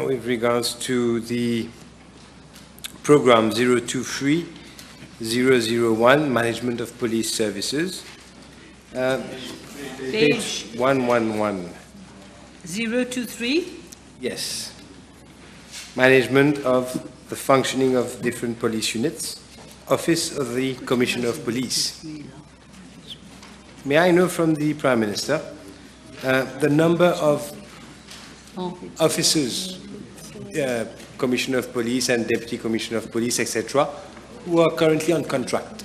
with regards to the program 023001, Management of Police Services. Page 111. 023? Yes. Management of the functioning of different police units. Office of the Commissioner of Police. May I know from the Prime Minister the number of officers, Commissioner of Police and Deputy Commissioner of Police, etc., who are currently on contract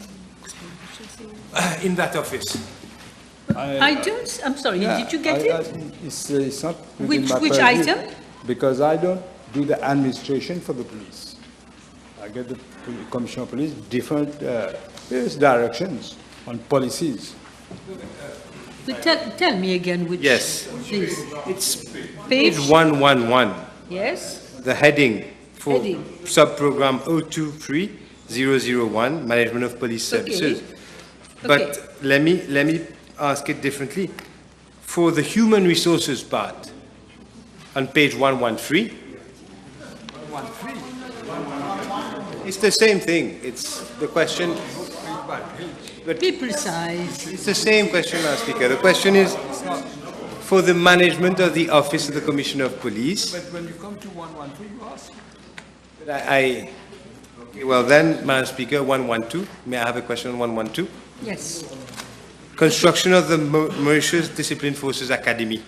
in that office? I'm sorry, did you get it? It's not within my Which purview, item? because I don't do the administration for the police. I get the Commissioner of Police different various directions on policies. But tell me again which. Yes. Please. It's Page 111. Yes. The heading for Heading. sub-program 023001, Management of Police Services. Okay. But let me ask it differently. For the human resources part, on page 113, it's the same thing. It's the question. But Be precise. it's the same question, Madam Speaker. The question is for the management of the Office of the Commissioner of Police. But when you come to 113, you ask. Okay, well then, Madam Speaker, 112. May I have a question on 112? Yes. Construction of the Mauritius Disciplined Forces Academy.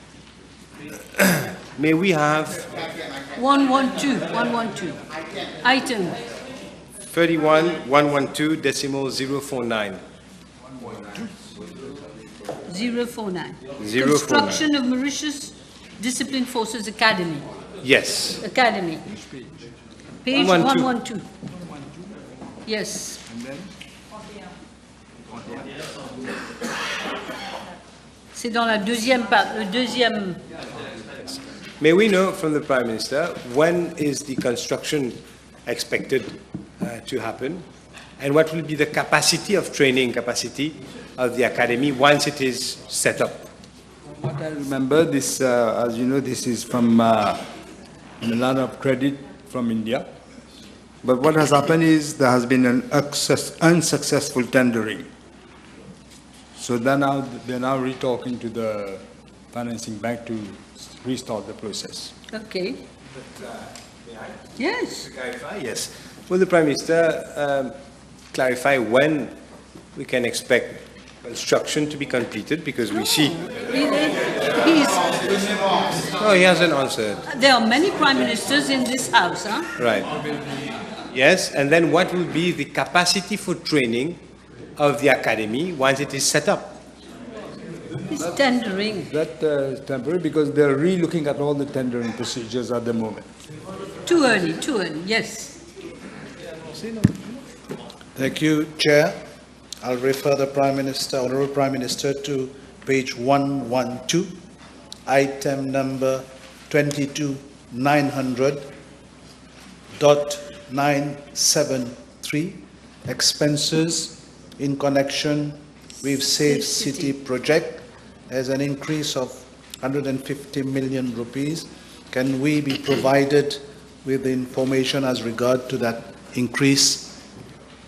May we have 112. Item 31,112 decimal 049. 049. 049. Construction of Mauritius Disciplined Forces Academy. Yes. Academy. Page 112. Yes. C'est dans la deuxième part, le deuxième. May we know from the Prime Minister when is the construction expected to happen, and what will be the training capacity of the academy once it is set up? What I remember, this, as you know, this is from a lot of credit from India. But what has happened is there has been an unsuccessful tendering. So they're now re-talking to the financing bank to restart the process. Okay. May I? Yes. Clarify? Yes. Will the Prime Minister clarify when we can expect construction to be completed? Because we see. No, he hasn't answered. There are many prime ministers in this house, huh? Right. Yes, and then what will be the capacity for training of the academy once it is set up? It's tendering. That is temporary because they're re-looking at all the tendering procedures at the moment. Too early, yes. Thank you, Chair. I'll refer the Prime Minister, Honourable Prime Minister, to page 112, item number 22,900.973, expenses in connection with Safe City project as an increase of 150 million rupees. Can we be provided with the information as regard to that increase?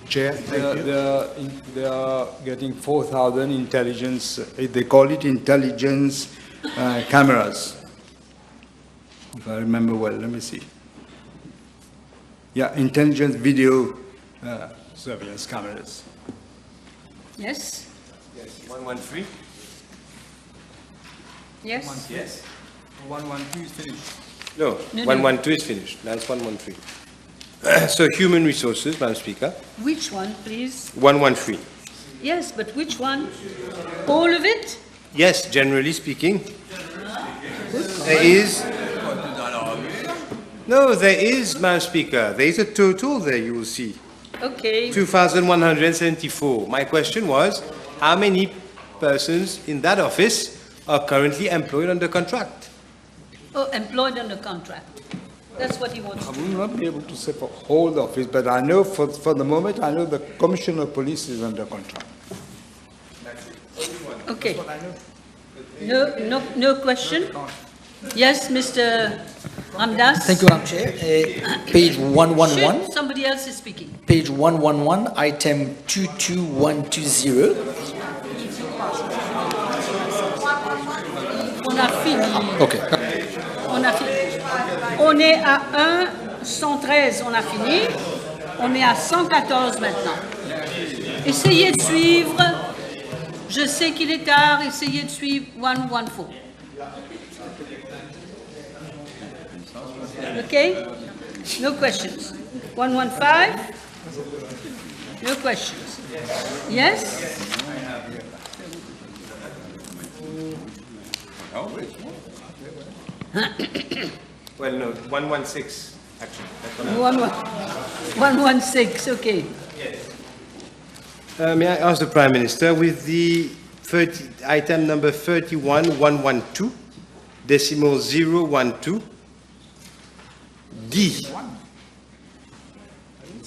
Chair, They are getting 4,000 intelligence, they call it intelligence cameras. If I remember well, let me see. Yeah, intelligence video surveillance cameras. Yes? Yes. 113? Yes? Yes. 112 is finished. No, 112 is finished. That's 113. So human resources, Madam Speaker. Which one, please? 113. Yes, but which one? All of it? Yes, generally speaking. There is. No, there is, Madam Speaker. There is a total there, you will see. Okay. 2,174. My question was, how many persons in that office are currently employed under contract? Oh, employed under contract. That's what he wants I to will not be able to say for whole office, but I know for the moment, I know the Commissioner of Police is under contract. Okay. No question? Yes, Mr. Ramdas? Thank you, Madam Chair. Page 111. Shit, somebody else is speaking. Page 111, item 22120. On a fini. Okay. On a fini. On est à 113, on a fini. On est à 114 maintenant. Essayez de suivre. Je sais qu'il est tard. Essayez de suivre 114. Okay? No questions. 115? No questions. Yes? Well, no, 116, actually. That's what 116, okay. May I ask the Prime Minister, with the item number 31112, decimal 012, D.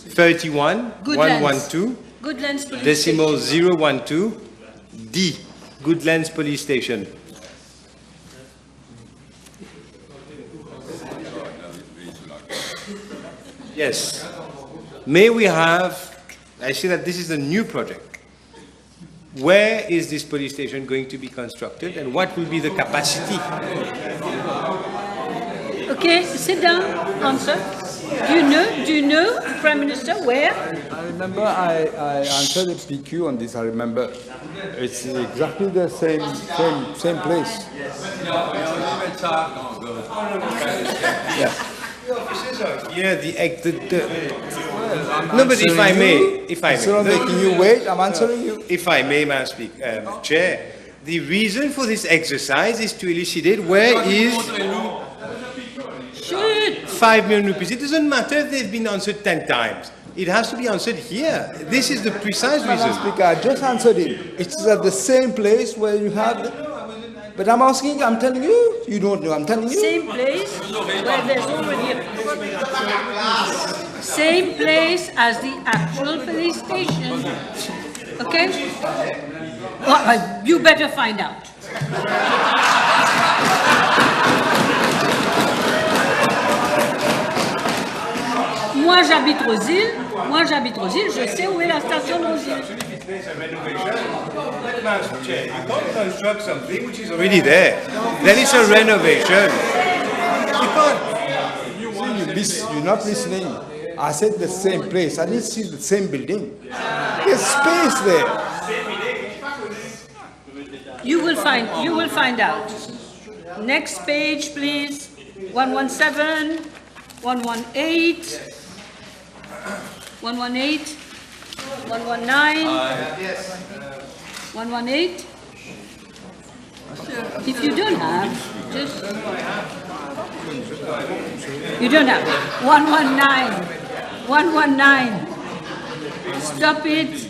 31112, Goodlands Police decimal Station. 012, D. Goodlands Police Station. Yes. May we have, I see that this is a new project. Where is this police station going to be constructed and what will be the capacity? Okay, sit down, answer. Do you know, Prime Minister, where? I remember I answered the PQ on this, I remember. It's exactly the same place. Yeah. Yeah, no, but if I may, Instead of making you wait, I'm answering you. If I may, Madam Speaker, Chair, the reason for this exercise is to elucidate where is 5 million rupees. It doesn't matter if they've been answered 10 times. It has to be answered here. This is the precise Madam reason. Speaker, I just answered it. It's at the same place where you have but I'm asking, I'm telling you, you don't know, I'm telling you. Same place where there's already same place as the actual police station. Okay? Well, you better find out. Moi j'habite aux îles, je sais où est la station aux îles. Chair, you can't construct something which is already there. Then it's a renovation. You can't. You're not listening. I said the same place. I didn't see the same building. There's space there. You will find out. Next page, please. 117, 118, 118, 119, 118. If you don't have, just... You don't have. 119, 119. Stop it.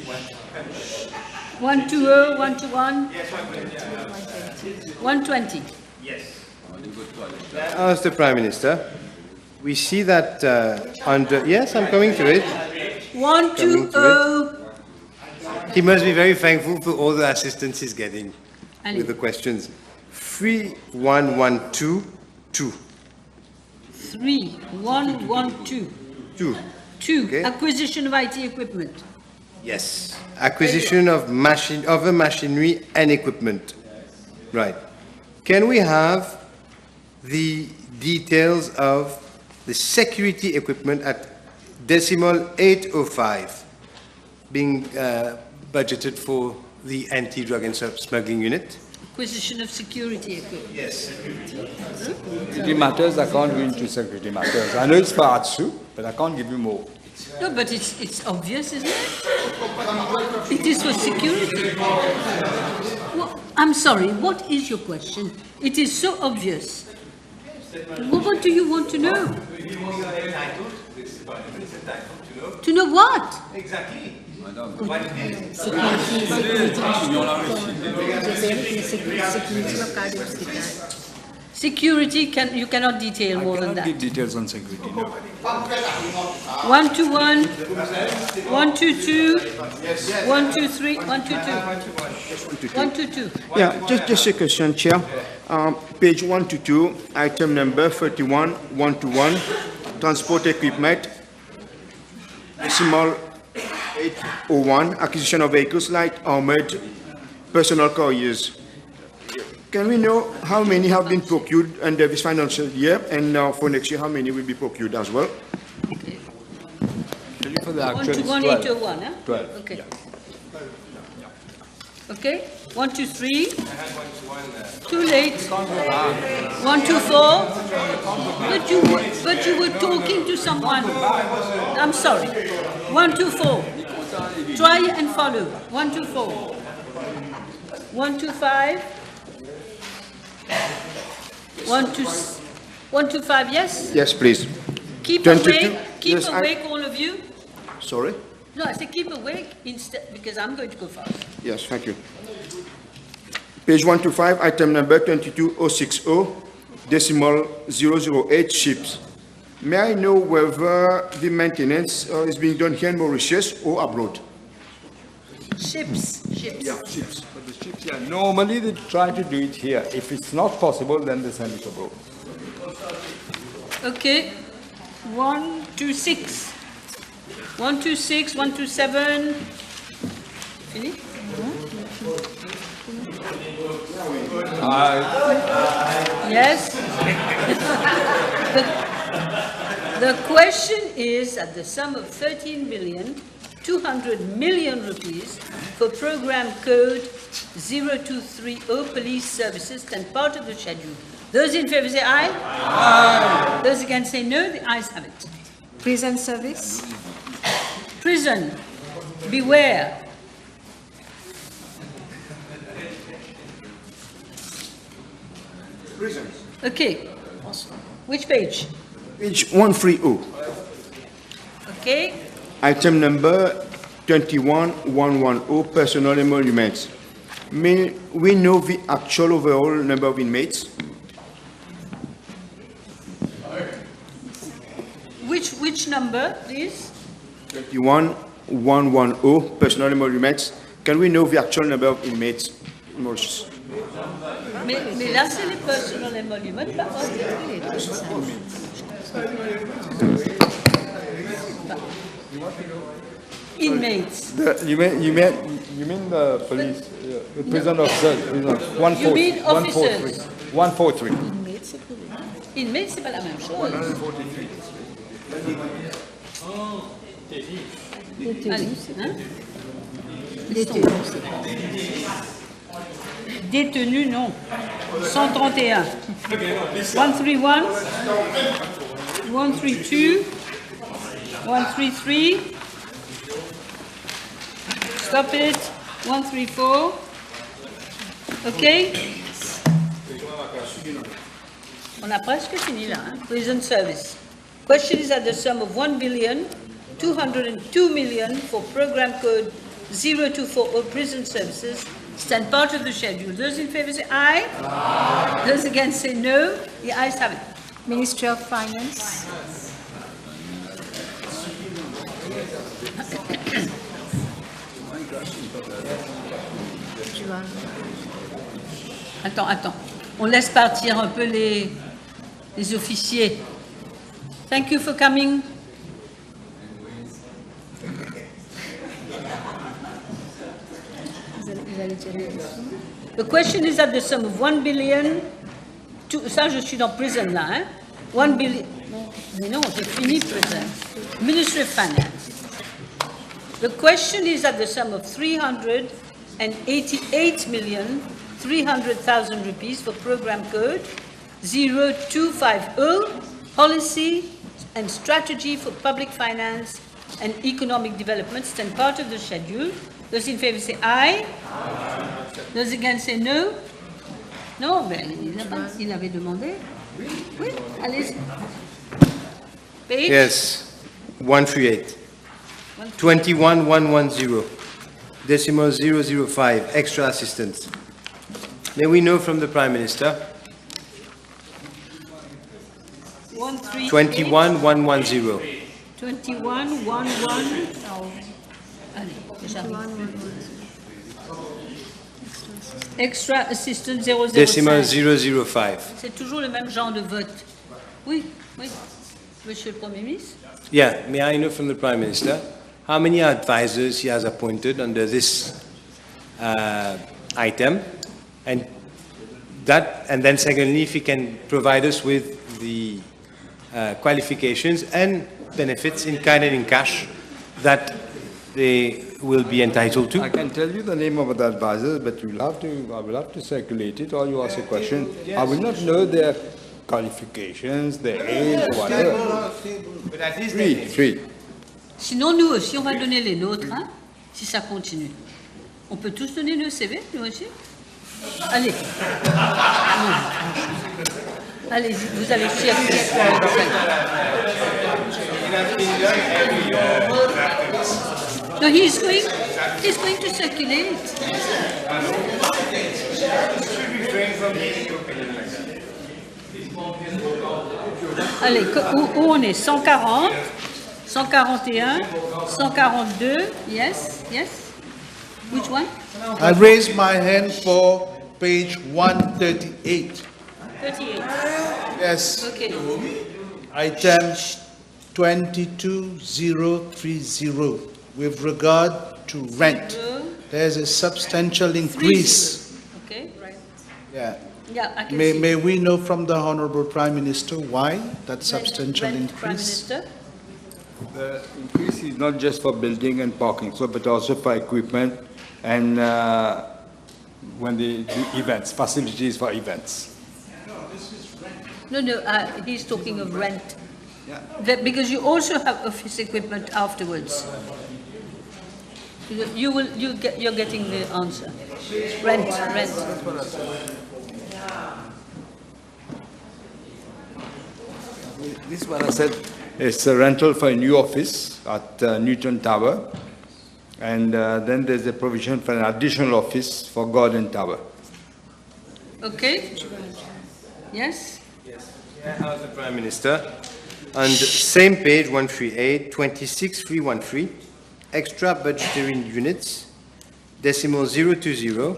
120, 121. 120. Ask the Prime Minister. We see that under... Yes, I'm coming to it. 120. He must be very thankful for all the assistance he's getting Allez. with the questions. 31122. 3112. 2. 2. Okay. Acquisition of IT equipment. Yes. Acquisition of other machinery and equipment. Right. Can we have the details of the security equipment at decimal 805 being budgeted for the anti-drug and smuggling unit? Acquisition of security equipment. Yes. Security matters, I can't go into security matters. I know it's for ATSU, but I can't give you more. No, but it's obvious, isn't it? It is for security. Well, I'm sorry, what is your question? It is so obvious. What do you want to know? To know what? Exactly. Security, you cannot detail more than I cannot that. give details on security, no. 121, 122, 123, 122. 122. Yeah, just a question, Chair. Page 122, item number 31, 121, transport equipment, decimal 801, acquisition of vehicles, light armored personal carriers. Can we know how many have been procured under this financial year, and for next year, how many will be procured as well? For the actual, 121, huh? 12. Okay. Okay, 123. Too late. 124. But you were talking to someone. I'm sorry. 124. Try and follow. 124. 125. 125, yes? Yes, please. Keep 22, awake, keep yes, awake, all of you. Sorry? No, I said keep awake instead, because I'm going to go fast. Yes, thank you. Page 125, item number 22060, decimal 008, ships. May I know whether the maintenance is being done here in Mauritius or abroad? Ships. Yeah, ships. But the ships, yeah, normally they try to do it here. If it's not possible, then they send it abroad. Okay. 126. 126, 127. Fini? Yes. The question is at the sum of 13,200,000,000 rupees for program code 0230 police services and part of the schedule. Those in favor say aye. Aye. Those against say no. The ayes have it. Prison service. Prison. Beware. Prisons. Okay. Which page? Page 130. Okay. Item number 21110, personnel emoluments. May we know the actual overall number of inmates? Which number, please? 21110, personnel emoluments. Can we know the actual number of inmates in Mauritius? Mais là, c'est les personal emoluments, pas inmates. You mean the police, the prison officers? You mean officers? 143. Inmates, c'est pas la même chose. Allez, hein? Détenus, non. 131. 131. 132. 133. Stop it. 134. Okay? On a presque fini là. Hein? Prison service. Question is at the sum of 1,202,000,000 for program code 0240 prison services. Stand part of the schedule. Those in favor say aye. Aye. Those against say no. The ayes have it. Ministry of Finance. Attends. On laisse partir un peu les officiers. Thank you for coming. The question is at the sum of 1 billion. Ça, je suis dans prison là, hein? 1 billion. Mais non, j'ai fini prison. Ministry of Finance. The question is at the sum of 388,300,000 rupees for program code 0250, policy and strategy for public finance and economic development, and part of the schedule. Those in favor say aye. Those against say no. Non, ben, il avait demandé. Oui, allez-y. Page? Yes, 138. 21110, decimal 005, extra assistance. May we know from the Prime Minister? 21110. 2111. Allez, déjà. Extra assistant 005. decimal 005. C'est toujours le même genre de vote. Oui, oui. Monsieur le Premier ministre. Yeah, may I know from the Prime Minister how many advisors he has appointed under this item, and then secondly, if he can provide us with the qualifications and benefits in kind and in cash that they will be entitled to. I can tell you the name of the advisors, but I will have to circulate it, or you ask a question. I will not know their qualifications, their age, whatever. But at least Three. Sinon, nous aussi, on va donner les nôtres, hein, si ça continue. On peut tous donner nos CV, nous aussi. Allez. Non. Allez, vous allez chercher. No, he's going to circulate. Allez, où on est? 140, 141, 142, yes, yes. Which one? I raise my hand for page 138. 38. Yes, Okay. item 22030. With regard to rent, there's a substantial increase. Okay. Yeah. Yeah, I can see. May we know from the Honorable Prime Minister why that substantial Prime increase? Minister. The increase is not just for building and parking, but also for equipment and when they do events, facilities for events. No, he's talking of rent. Because you also have office equipment afterwards. You're getting the answer. Rent. This is what I said. It's a rental for a new office at Newton Tower. And then there's a provision for an additional office for Gordon Tower. Okay? Yes? How's the Prime Minister? On the same page, 138, 26313, extra budgetary units, decimal 020,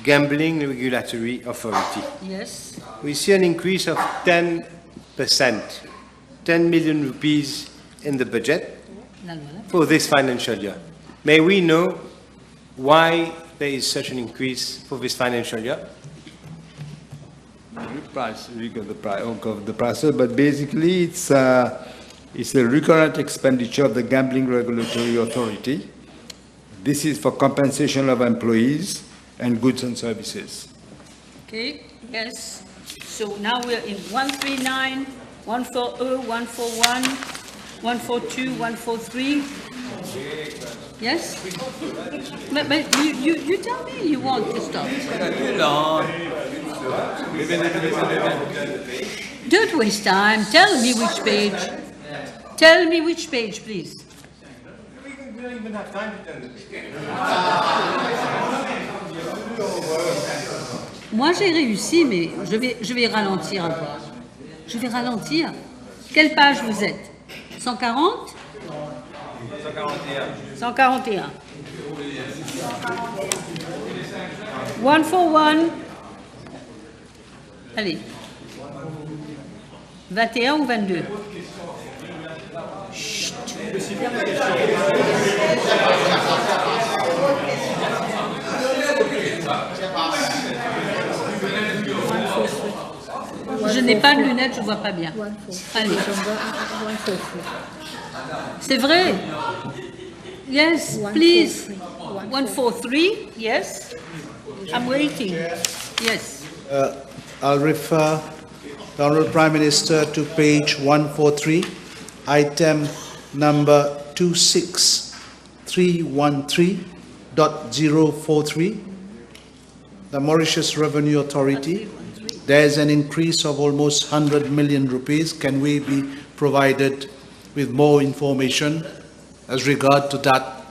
gambling regulatory authority. Yes. We see an increase of 10%, 10 million rupees in the budget for this financial year. May we know why there is such an increase for this financial year? The price, but basically it's a recurrent expenditure of the Gambling Regulatory Authority. This is for compensation of employees and goods and services. Okay, yes. So now we're in 139, 140, 141, 142, 143. Yes? But you tell me you want to stop. Don't waste time. Tell me which page. Tell me which page, please. We don't even have time to turn the page. Moi, j'ai réussi, mais je vais ralentir un peu. Je vais ralentir. Quelle page vous êtes? 140? 141. 141. Allez. 21 ou 22? Chut. Je n'ai pas de lunettes, je ne vois pas bien. Allez. C'est vrai. Yes, please. 143, yes. I'm waiting. Yes. I'll refer the Honourable Prime Minister to page 143, item number 26313.043, the Mauritius Revenue Authority. There's an increase of almost 100 million rupees. Can we be provided with more information as regard to that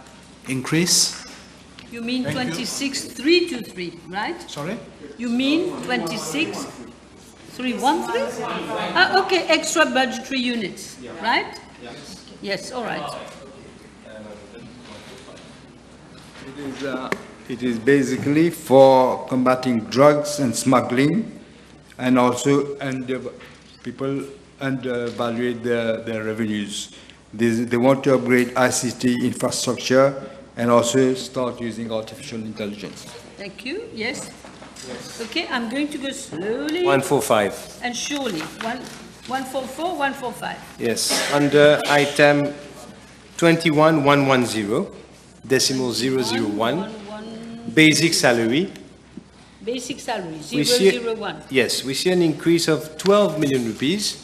increase? You mean 26,323, right? Sorry? You mean 26,313? Ah, okay, extra budgetary units, right? Yes. Yes, all right. It is basically for combating drugs and smuggling, and also people undervalue their revenues. They want to upgrade ICT infrastructure and also start using artificial intelligence. Thank you. Yes? Okay, I'm going to go slowly 145. and surely. 144, 145. Yes, under item 21110, decimal 001, basic salary. Basic salary, We see- 001. Yes, we see an increase of 12 million rupees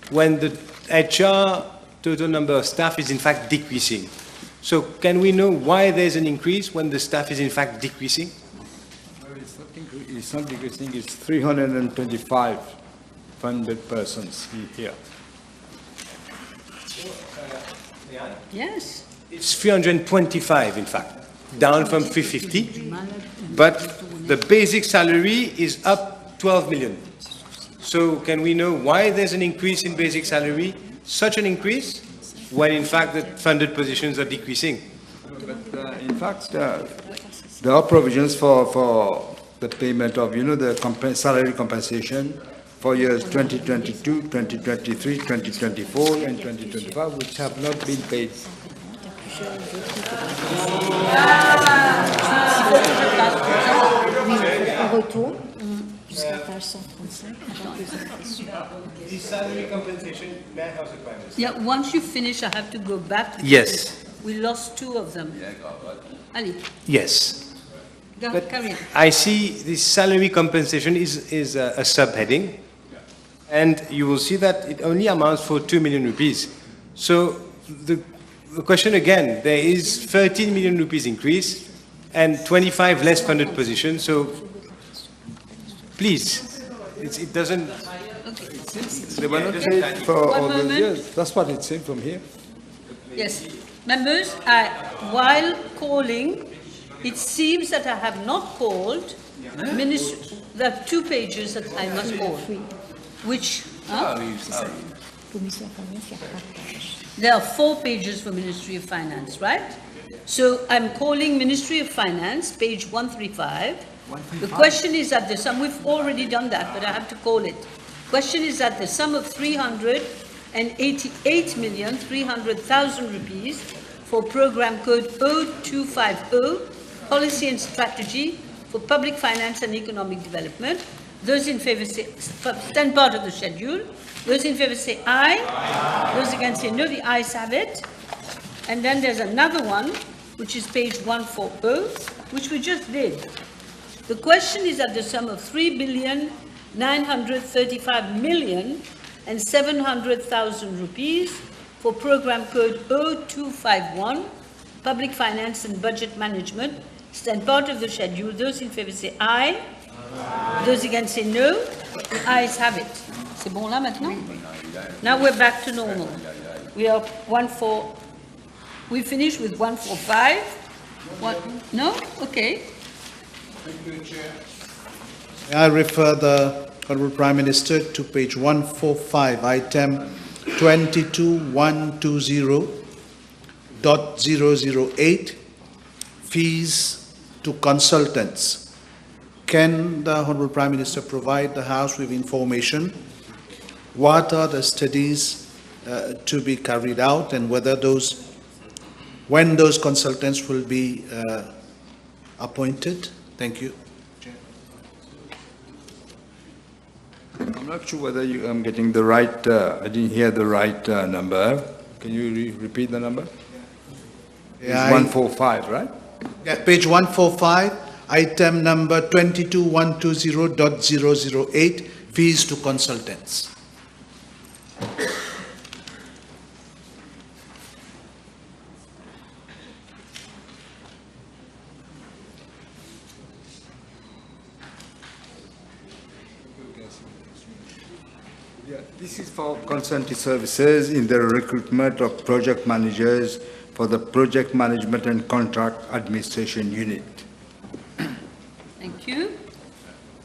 when the HR total number of staff is in fact decreasing. So can we know why there's an increase when the staff is in fact decreasing? It's not decreasing, it's 325 funded persons here. Yes. It's 325 in fact, down from 350, but the basic salary is up 12 million. So can we know why there's an increase in basic salary, such an increase, when in fact the funded positions are decreasing? But in fact, there are provisions for the payment of, the salary compensation for years 2022, 2023, 2024, and 2025, which have not been paid. On retourne jusqu'à page 135 avec les impressions. The salary compensation, Yeah, once you finish, I have to go back. Yes. We lost two of them. Ali, yes. But carry on. I see the salary compensation is a subheading, and you will see that it only amounts for 2 million rupees. So the question again, there is 13 million rupees increase and 25 less funded positions. So please, it doesn't. They were not Okay. paid for One all those moment. years. That's what it's saying from here. Yes. Members, while calling, it seems that I have not called there are 2 pages that I must call, which, Commission finance, il y a 4 pages. there are 4 pages for Ministry of Finance, right? So I'm calling Ministry of Finance, page 135. The question is that the sum, we've already done that, but I have to call it. Question is that the sum of 388,300,000 rupees for program code 0250, policy and strategy for public finance and economic development. Those in favor say, stand part of the schedule. Those in favor say aye. Those against say no, the ayes have it. And then there's another one, which is page 140, which we just did. The question is that the sum of 3,935,700,000 rupees for program code 0251, public finance and budget management, stand part of the schedule. Those in favor say aye. Those against say no. The ayes have it. C'est bon là maintenant? Now we're back to normal. We are we finish with 145. No? Okay. May I refer the Honourable Prime Minister to page 145, item 22120.008, fees to consultants. Can the Honourable Prime Minister provide the House with information? What are the studies to be carried out, and when those consultants will be appointed? Thank you. I'm not sure whether I'm getting the right, I didn't hear the right number. Can you repeat the number? It's 145, right? Yeah, page 145, item number 22120.008, fees to consultants. Yeah, this is for consultancy services in the recruitment of project managers for the project management and contract administration unit. Thank you.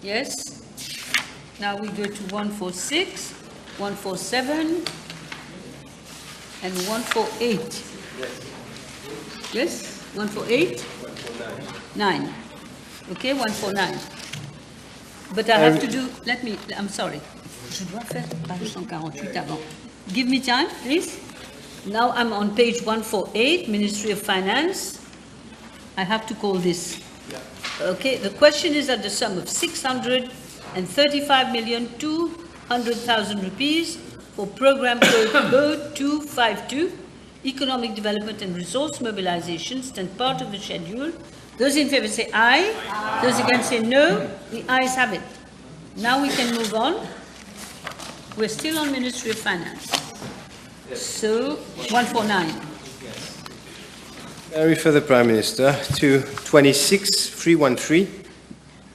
Yes. Now we go to 146, 147, and 148. Yes? 148? 9. Okay, 149. But I have to do, I'm sorry. Je dois faire page 148 avant. Give me time, please. Now I'm on page 148, Ministry of Finance. I have to call this. Okay, the question is at the sum of 635,200,000 rupees for program code 252, Economic Development and Resource Mobilization, stand part of the schedule. Those in favor say aye. Those against say no. The ayes have it. Now we can move on. We're still on Ministry of Finance. So, 149. I refer the Prime Minister to 26313,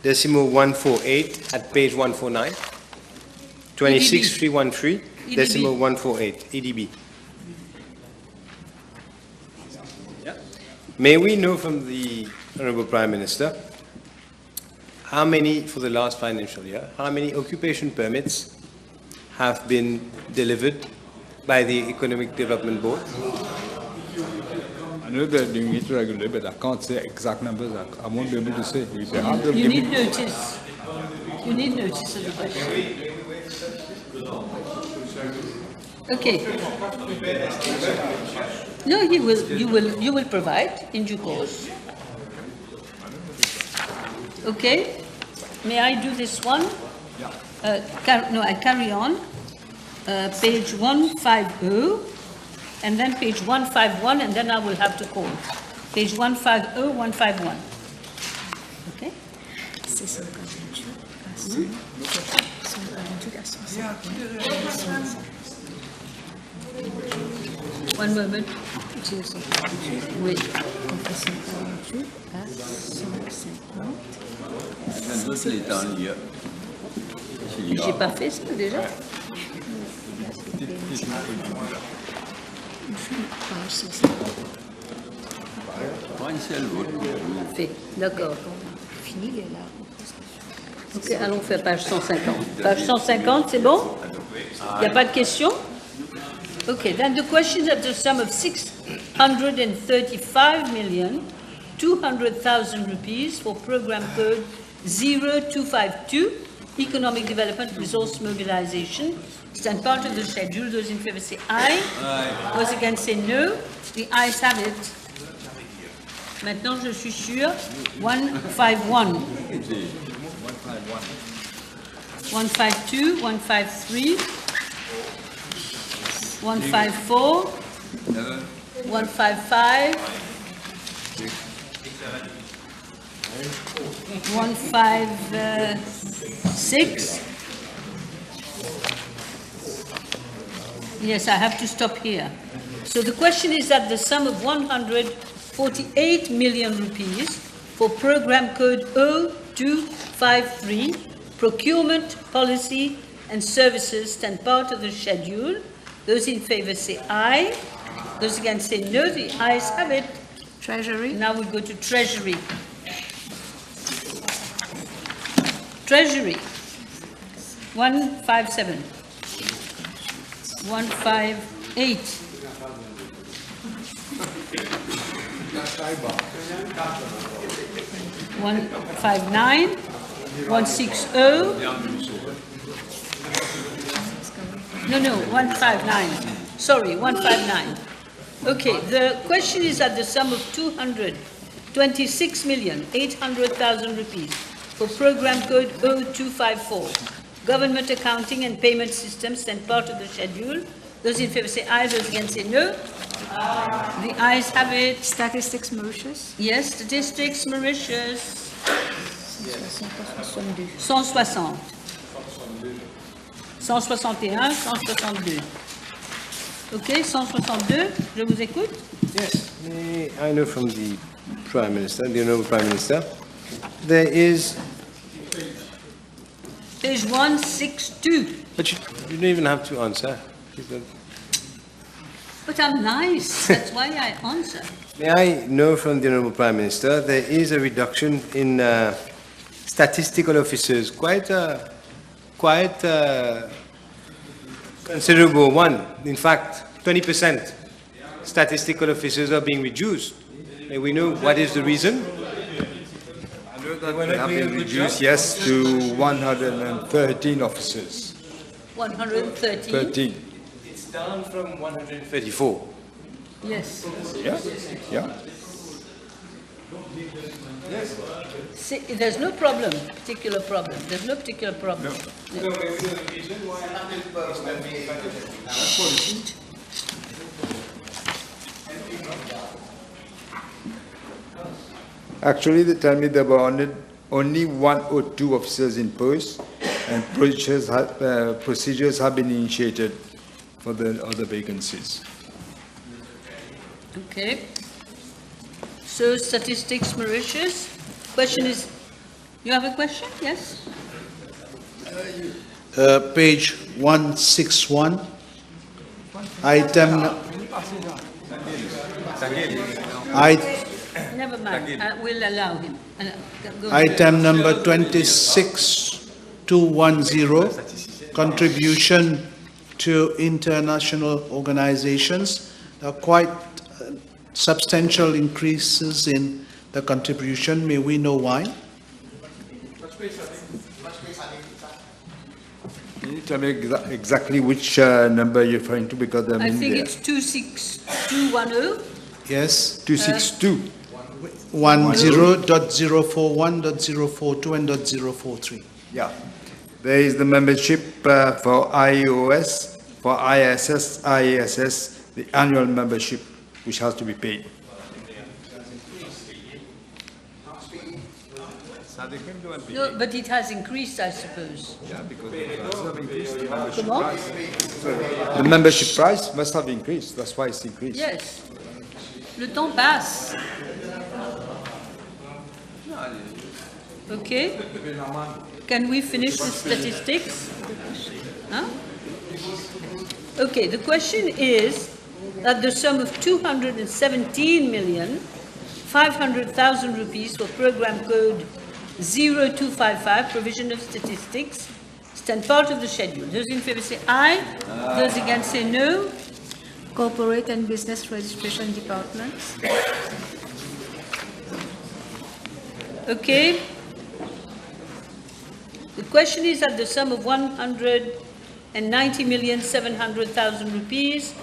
decimal 148 at page 149. 26313, decimal 148, EDB. May we know from the Honourable Prime Minister how many, for the last financial year, how many occupation permits have been delivered by the Economic Development Board? I know they're doing it regularly, but I can't say exact numbers. I won't be able to say. If they have, they'll You give me- need notice. You need notice of the question. Okay. No, you will provide in due course. Okay. May I do this one? No, I carry on. Page 150, and then page 151, and then I will have to call. Page 150, 151. Okay? C'est 148 à 148 à 150. One moment. J'ai 148. Oui. On fait 148 à 150. D'autres les temps liés. J'ai pas fait ça déjà? Page 150. Pas une seule vote. Fait. D'accord. Fini, il est là. Ok, allons faire page 150. Page 150, c'est bon? Il n'y a pas de questions? Okay, then the question is at the sum of 635,200,000 rupees for program code 0252, Economic Development Resource Mobilization. Stand part of the schedule. Those in favor say aye. Those against say no. The ayes have it. Maintenant, je suis sur 151. 152, 153, 154, 155, 156. Yes, I have to stop here. So the question is that the sum of 148 million rupees for program code 0253, Procurement, Policy and Services, stand part of the schedule. Those in favor say aye. Those against say no. The ayes have it. Treasury. Now we go to Treasury. Treasury, 157, 158, 159, 160. No, 159. Sorry, 159. Okay, the question is at the sum of 226,800,000 rupees for program code 0254, Government Accounting and Payment Systems, stand part of the schedule. Those in favor say aye, those against say no. The ayes have it. Statistics Mauritius. Yes, Statistics Mauritius. 162. 160. 161, 162. OK, 162, je vous écoute. Yes, I know from the Prime Minister, the Honourable Prime Minister, there is, Page 162. but you don't even have to answer. But I'm nice, that's why I answer. May I know from the Honourable Prime Minister, there is a reduction in statistical officers, quite a considerable one. In fact, 20% statistical officers are being reduced. May we know what is the reason? I know They have been reduced, yes, to 113 officers. 113? 13. It's down from 134. Yes. Yeah, yeah. See, there's no problem, particular problem. There's no particular problem. Actually, they tell me there were only 102 officers in post, and procedures have been initiated for the other vacancies. Okay. So statistics, Mauritius. Question is, you have a question? Yes? Page 161, item, Never mind, we'll allow him. Go ahead. item number 26210, contribution to international organizations. There are quite substantial increases in the contribution. May we know why? Can you tell me exactly which number you're referring to, because I think it's 26210. Yes, 262. 10.041.042 and .043. Yeah. There is the membership for IOS, for ISS, IASS, the annual membership, which has to be paid. No, but it has increased, I suppose. Yeah, because the Comment? the membership price must have increased. That's why it's increased. Yes. Le temps passe. Okay. Can we finish the statistics? Huh? Okay, the question is that the sum of 217,500,000 rupees for program code 0255, provision of statistics, stand part of the schedule. Those in favor say aye. Those against say no. Corporate and Business Registration Departments. Okay. The question is that the sum of 190,700,000 rupees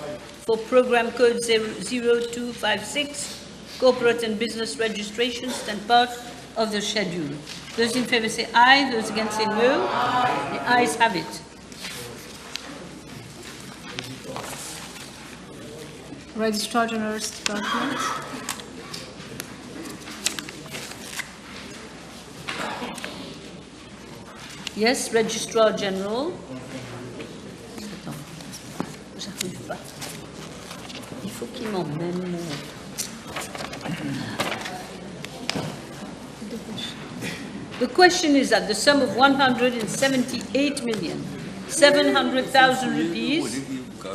for program code 0256, corporate and business registrations, stand part of the schedule. Those in favor say aye, those against say no. The ayes have it. Registrar General's Department. Yes, Registrar General. Attends, j'arrive pas. Il faut qu'il m'emmène. The question is that the sum of 178,700,000 rupees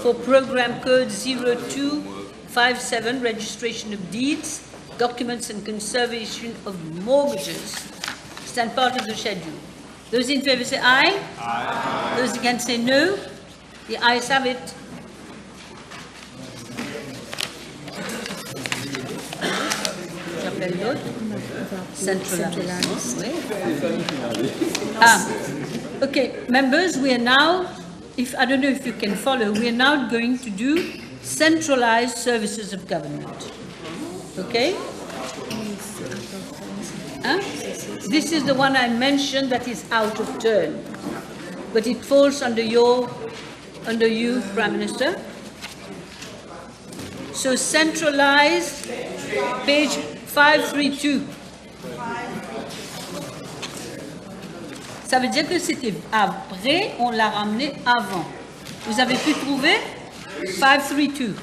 for program code 0257, registration of deeds, documents and conservation of mortgages, stand part of the schedule. Those in favor say aye. Aye. Those against say no. The ayes have it. J'appelle l'autre. Centralized. Okay, members, we are now, I don't know if you can follow, we are now going to do centralized services of government. Okay? This is the one I mentioned that is out of turn, but it falls under you, Prime Minister. So centralized, page 532. Ça veut dire que c'était après, on l'a ramené avant. Vous avez pu trouver 532.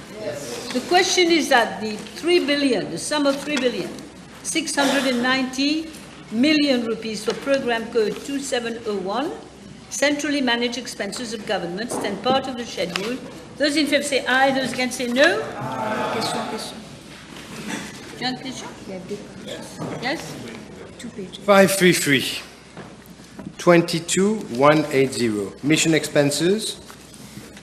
The question is that the 3 billion, the sum of 3 billion, 690 million rupees for program code 2701, centrally managed expenses of government, stand part of the schedule. Those in favor say aye, those against say no. Question. Tu as une question? Yes? 2 pages. 533, 22180, mission expenses,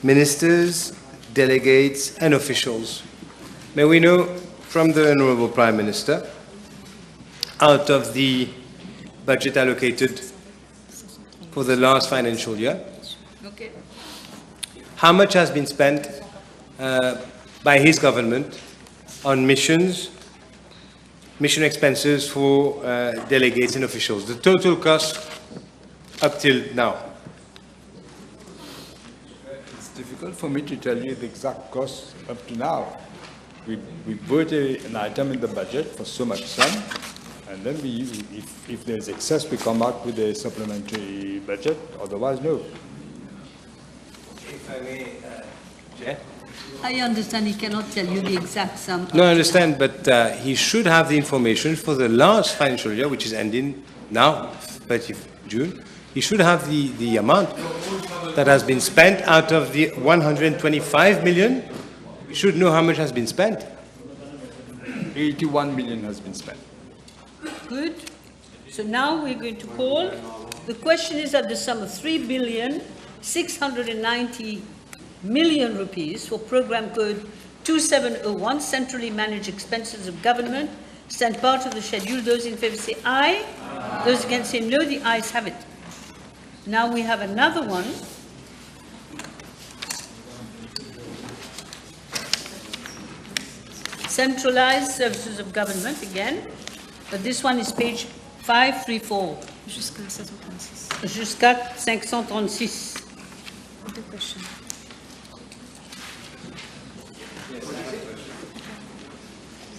ministers, delegates, and officials. May we know from the Honorable Prime Minister, out of the budget allocated for the last financial year. Okay. How much has been spent by his government on missions, mission expenses for delegates and officials? The total cost up till now. It's difficult for me to tell you the exact cost up to now. We put an item in the budget for so much sum, and then if there's excess, we come out with a supplementary budget. Otherwise, no. If I may, Chair? I understand he cannot tell you the exact sum. No, I understand, but he should have the information for the last financial year, which is ending now, 30th June. He should have the amount that has been spent out of the 125 million. We should know how much has been spent. 81 million has been spent. Good. So now we're going to call. The question is at the sum of 3,690 million rupees for program code 2701, centrally managed expenses of government, stand part of the schedule. Those in favor say aye. Those against say no. The ayes have it. Now we have another one. Centralized services of government again, but this one is page 534. Jusqu'à 536. Jusqu'à 536. Deux questions.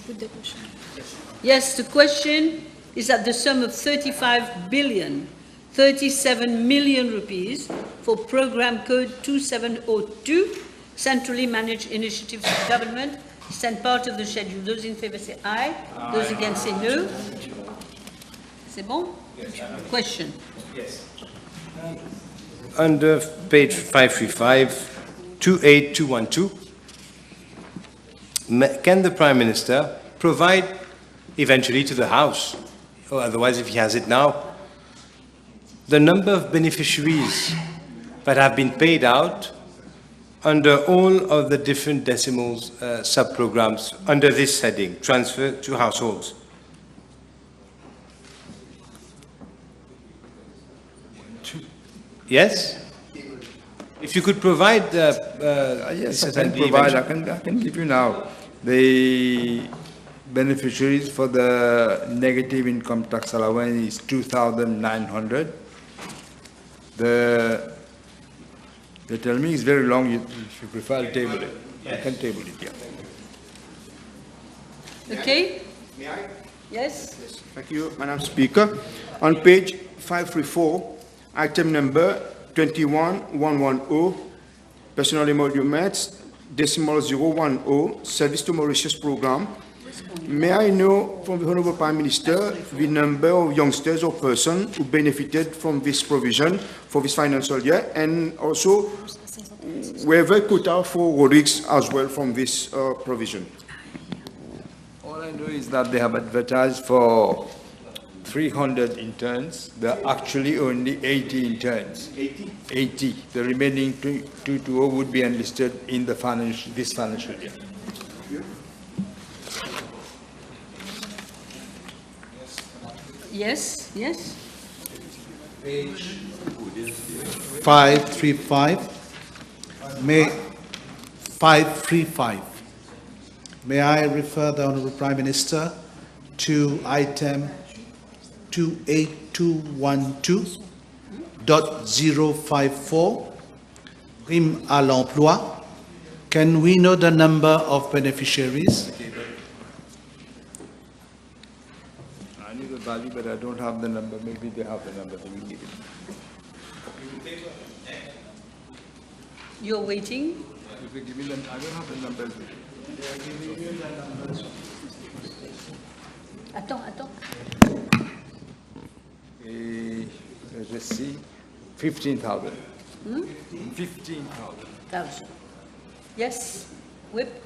Put the question. Yes, the question is at the sum of 35 billion, 37 million rupees for program code 2702, centrally managed initiatives of government, stand part of the schedule. Those in favor say aye. Those against say no. C'est bon? Question. Yes. Under page 535, 28212, can the Prime Minister provide eventually to the House, or otherwise if he has it now, the number of beneficiaries that have been paid out under all of the different decimals, sub-programs under this heading, transfer to households? Yes? If you could provide... yes, I can provide. I can give you now. The beneficiaries for the negative income tax allowance is 2,900. They tell me it's very long. If you prefer, I'll table it. I can table it, yeah. Okay? May I? Yes? Thank you, Madam Speaker. On page 534, item number 21110, personal emoluments, decimal 010, service to Mauritius program. May I know from the Honorable Prime Minister the number of youngsters or persons who benefited from this provision for this financial year, and also whether quota for Rodrigues as well from this provision? All I know is that they have advertised for 300 interns. There are actually only 80 interns. 80? 80. The remaining 220 would be enlisted in the this financial year. Yes? Yes? Page 535. 535. May I refer the Honourable Prime Minister to item 28212.054, prime à l'emploi. Can we know the number of beneficiaries? I need a value, but I don't have the number. Maybe they have the number. They will give it. You're waiting? If they give me them, I don't have the numbers. Attends. Let's see, 15,000. 15,000. Yes? Whip?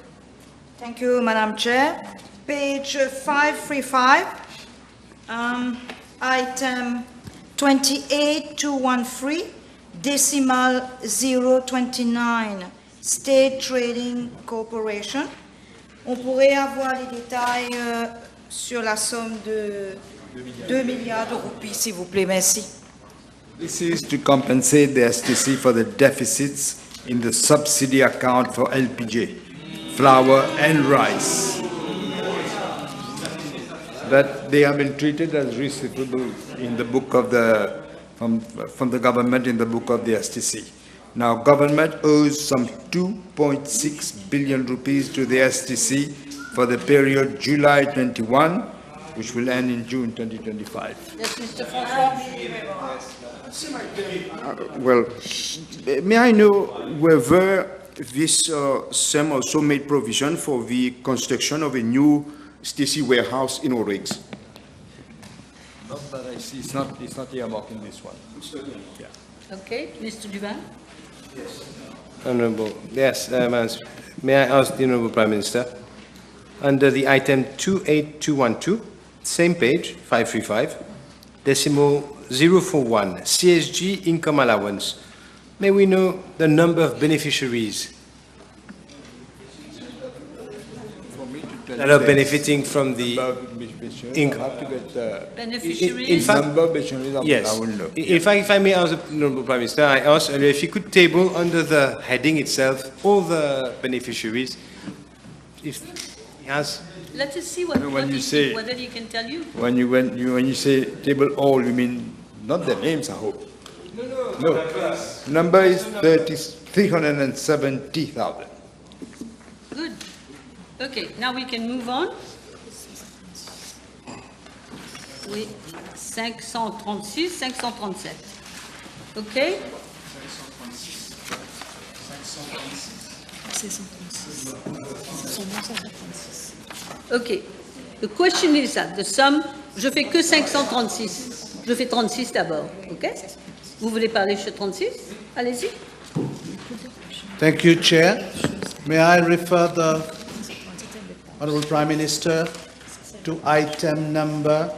Thank you, Madam Chair. Page 535, item 28213, decimal 029, State Trading Corporation. On pourrait avoir les détails sur la somme de 2 milliards de roupies, s'il vous plaît, merci. This is to compensate the STC for the deficits in the subsidy account for LPG, flour and rice. That they have been treated as receivable in the book of the, from the government in the book of the STC. Now, government owes some 2.6 billion rupees to the STC for the period July 21, which will end in June 2025. Yes, Mr. François. Well, may I know whether this sum also made provision for the construction of a new STC warehouse in Orix? Not that I see, it's not earmarked in this one. Yeah. Okay, Mr. Dubin. Honorable, yes, may I ask the Honorable Prime Minister, under the item 28212, same page, 535, decimal 041, CSG income allowance, may we know the number of beneficiaries that are benefiting from the income? I have to get the Beneficiaries. In fact, number of beneficiaries. yes. I will look. If I may ask the Honorable Prime Minister, I asked earlier if you could table under the heading itself all the beneficiaries. If he has, Let us see what, No, when what you he, say- whether he can tell you. When you say table all, you mean not the names, I hope. No. Number is 370,000. Good. Okay, now we can move on. Oui, 536, 537. Okay? 636. 936. Okay. The question is that the sum, je fais que 536. Je fais 36 d'abord. OK? Vous voulez parler sur 36? Allez-y. Thank you, Chair. May I refer the Honorable Prime Minister to item number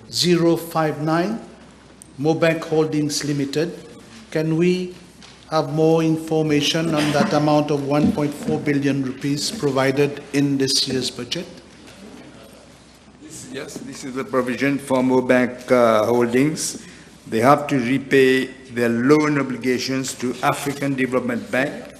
32155.059, Mobank Holdings Limited. Can we have more information on that amount of 1.4 billion rupees provided in this year's budget? Yes, this is the provision for Mobank Holdings. They have to repay their loan obligations to African Development Bank,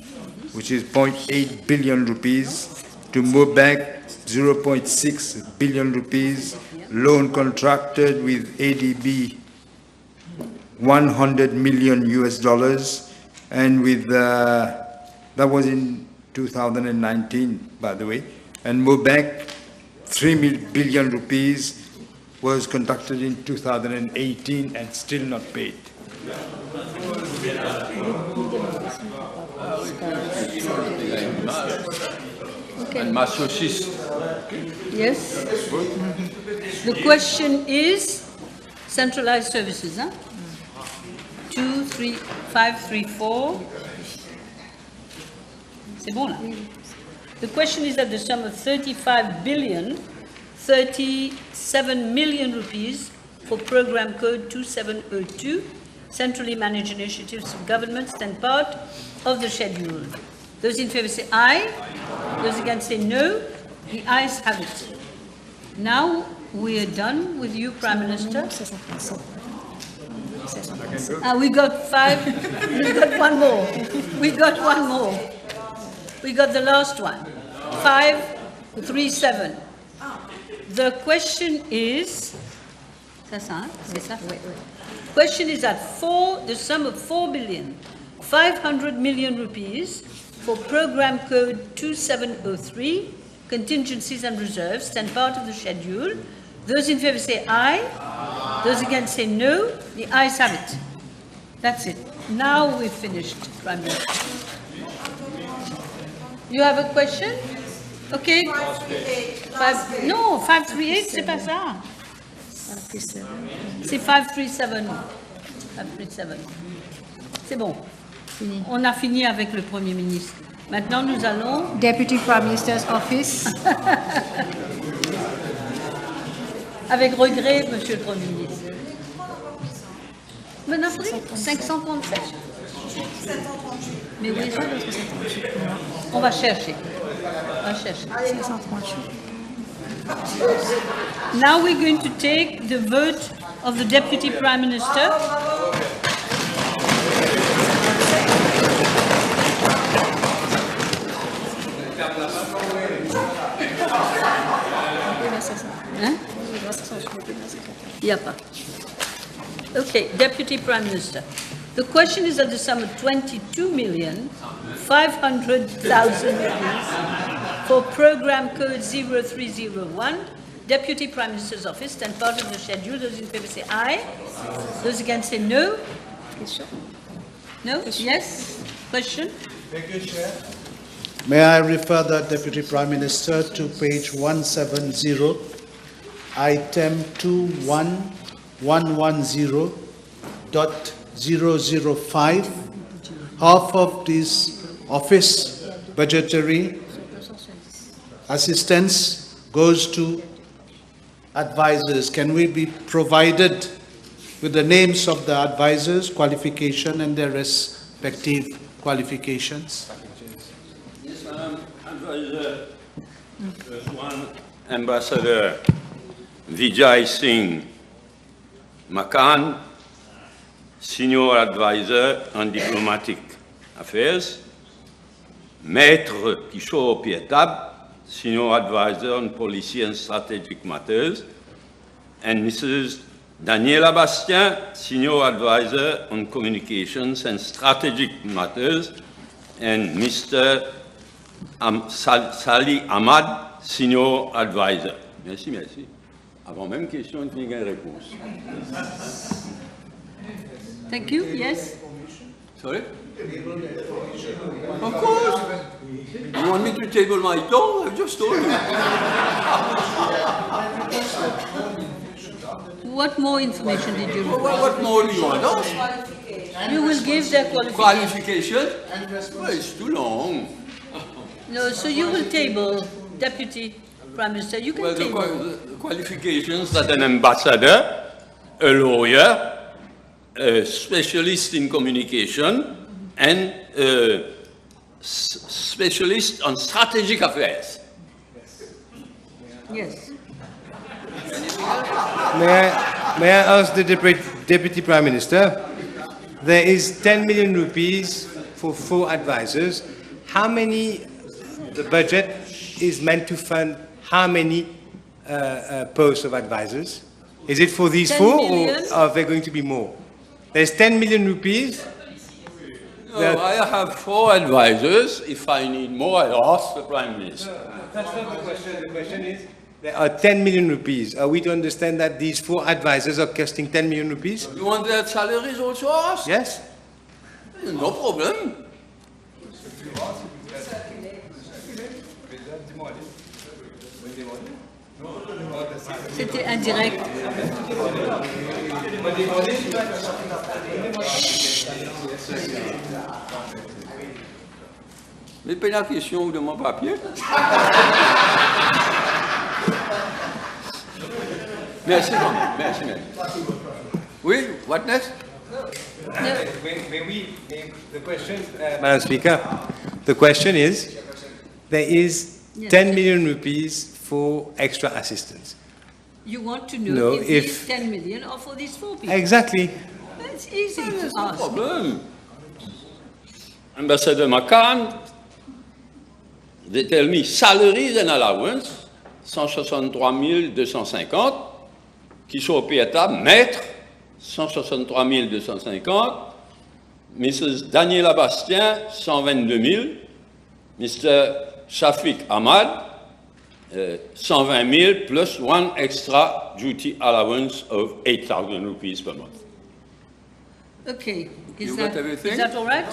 which is 0.8 billion rupees, to Mobank 0.6 billion rupees, loan contracted with ADB 100 million US dollars, and with, that was in 2019, by the way, and Mobank 3 billion rupees was conducted in 2018 and still not paid. And Mauritius. Yes? The question is centralized services, huh? 534. C'est bon là? The question is that the sum of 37 million rupees for program code 2702, centrally managed initiatives of governments and part of the schedule. Those in favor say aye. Those against say no. The ayes have it. Now we are done with you, Prime Minister. We got 5, we got one more. We got one more. We got the last one. 537. The question is, c'est ça, hein? C'est ça? Question is that the sum of 4,500 million rupees for program code 2703, contingencies and reserves, and part of the schedule. Those in favor say aye. Those against say no. The ayes have it. That's it. Now we've finished, Prime Minister. You have a question? Okay. 538, c'est pas ça. C'est 537. 537. C'est bon. On a fini avec le Premier ministre. Maintenant, nous allons... Deputy Prime Minister's Office. Avec regret, Monsieur le Premier ministre. Mais non, 537. Mais oui, on va chercher. On va chercher. 538. Now we're going to take the vote of the Deputy Prime Minister. Hein? Il n'y a pas. Okay, Deputy Prime Minister. The question is at the sum of 22,500,000 rupees for Program Code 0301, Deputy Prime Minister's Office, and part of the schedule. Those in favor say aye. Those against say no. No? Yes? Question? May I refer the Deputy Prime Minister to page 170, item 21110.005. Half of this office budgetary assistance goes to advisors. Can we be provided with the names of the advisors, qualification, and their respective qualifications? Yes, Advisor one, Ambassador Vijay Singh Makan, Senior Advisor on Diplomatic Affairs, Maître Kishore Pietab, Senior Advisor on Policy and Strategic Matters, and Mrs. Daniela Bastien, Senior Advisor on Communications and Strategic Matters, and Mr. Sali Ahmad, Senior Advisor. Merci, merci. Avant même question, il n'y a une réponse. Thank you. Yes? Sorry? Of course. You want me to table my tongue? I've just told you. What more information did you request? What more do you want? You will give their qualification. Qualification? Well, it's too long. No, so you will table, Deputy Prime Minister, you can Well, table. the qualifications that an ambassador, a lawyer, a specialist in communication, and a specialist on strategic affairs. Yes. May I ask the Deputy Prime Minister, there is 10 million rupees for 4 advisors. How many, the budget is meant to fund how many posts of advisors? Is it for these 10 4 million? or are there going to be more? There's 10 million rupees. No, I have 4 advisors. If I need more, I'll ask the Prime Minister. That's not the question. The question is, there are 10 million rupees. Are we to understand that these 4 advisors are costing 10 million rupees? You want their salaries also asked? Yes? No problem. C'était indirect. Mais pas la question de mon papier. Merci, merci. Oui, what next? The question, Madam Speaker, the question is, there is 10 million rupees for extra assistance. You want to know No, if if- these 10 million are for these 4 people. Exactly. It's easy to There's no ask. problem. Ambassador Makan, they tell me salaries and allowance, 163 250. Kishore Pieta, maître, 163 250. Mrs. Daniela Bastien, 122 000. Mr. Shafiq Ahmad, 120 000 plus 1 extra duty allowance of 8,000 rupees per month. Okay. You got everything? Is that all right?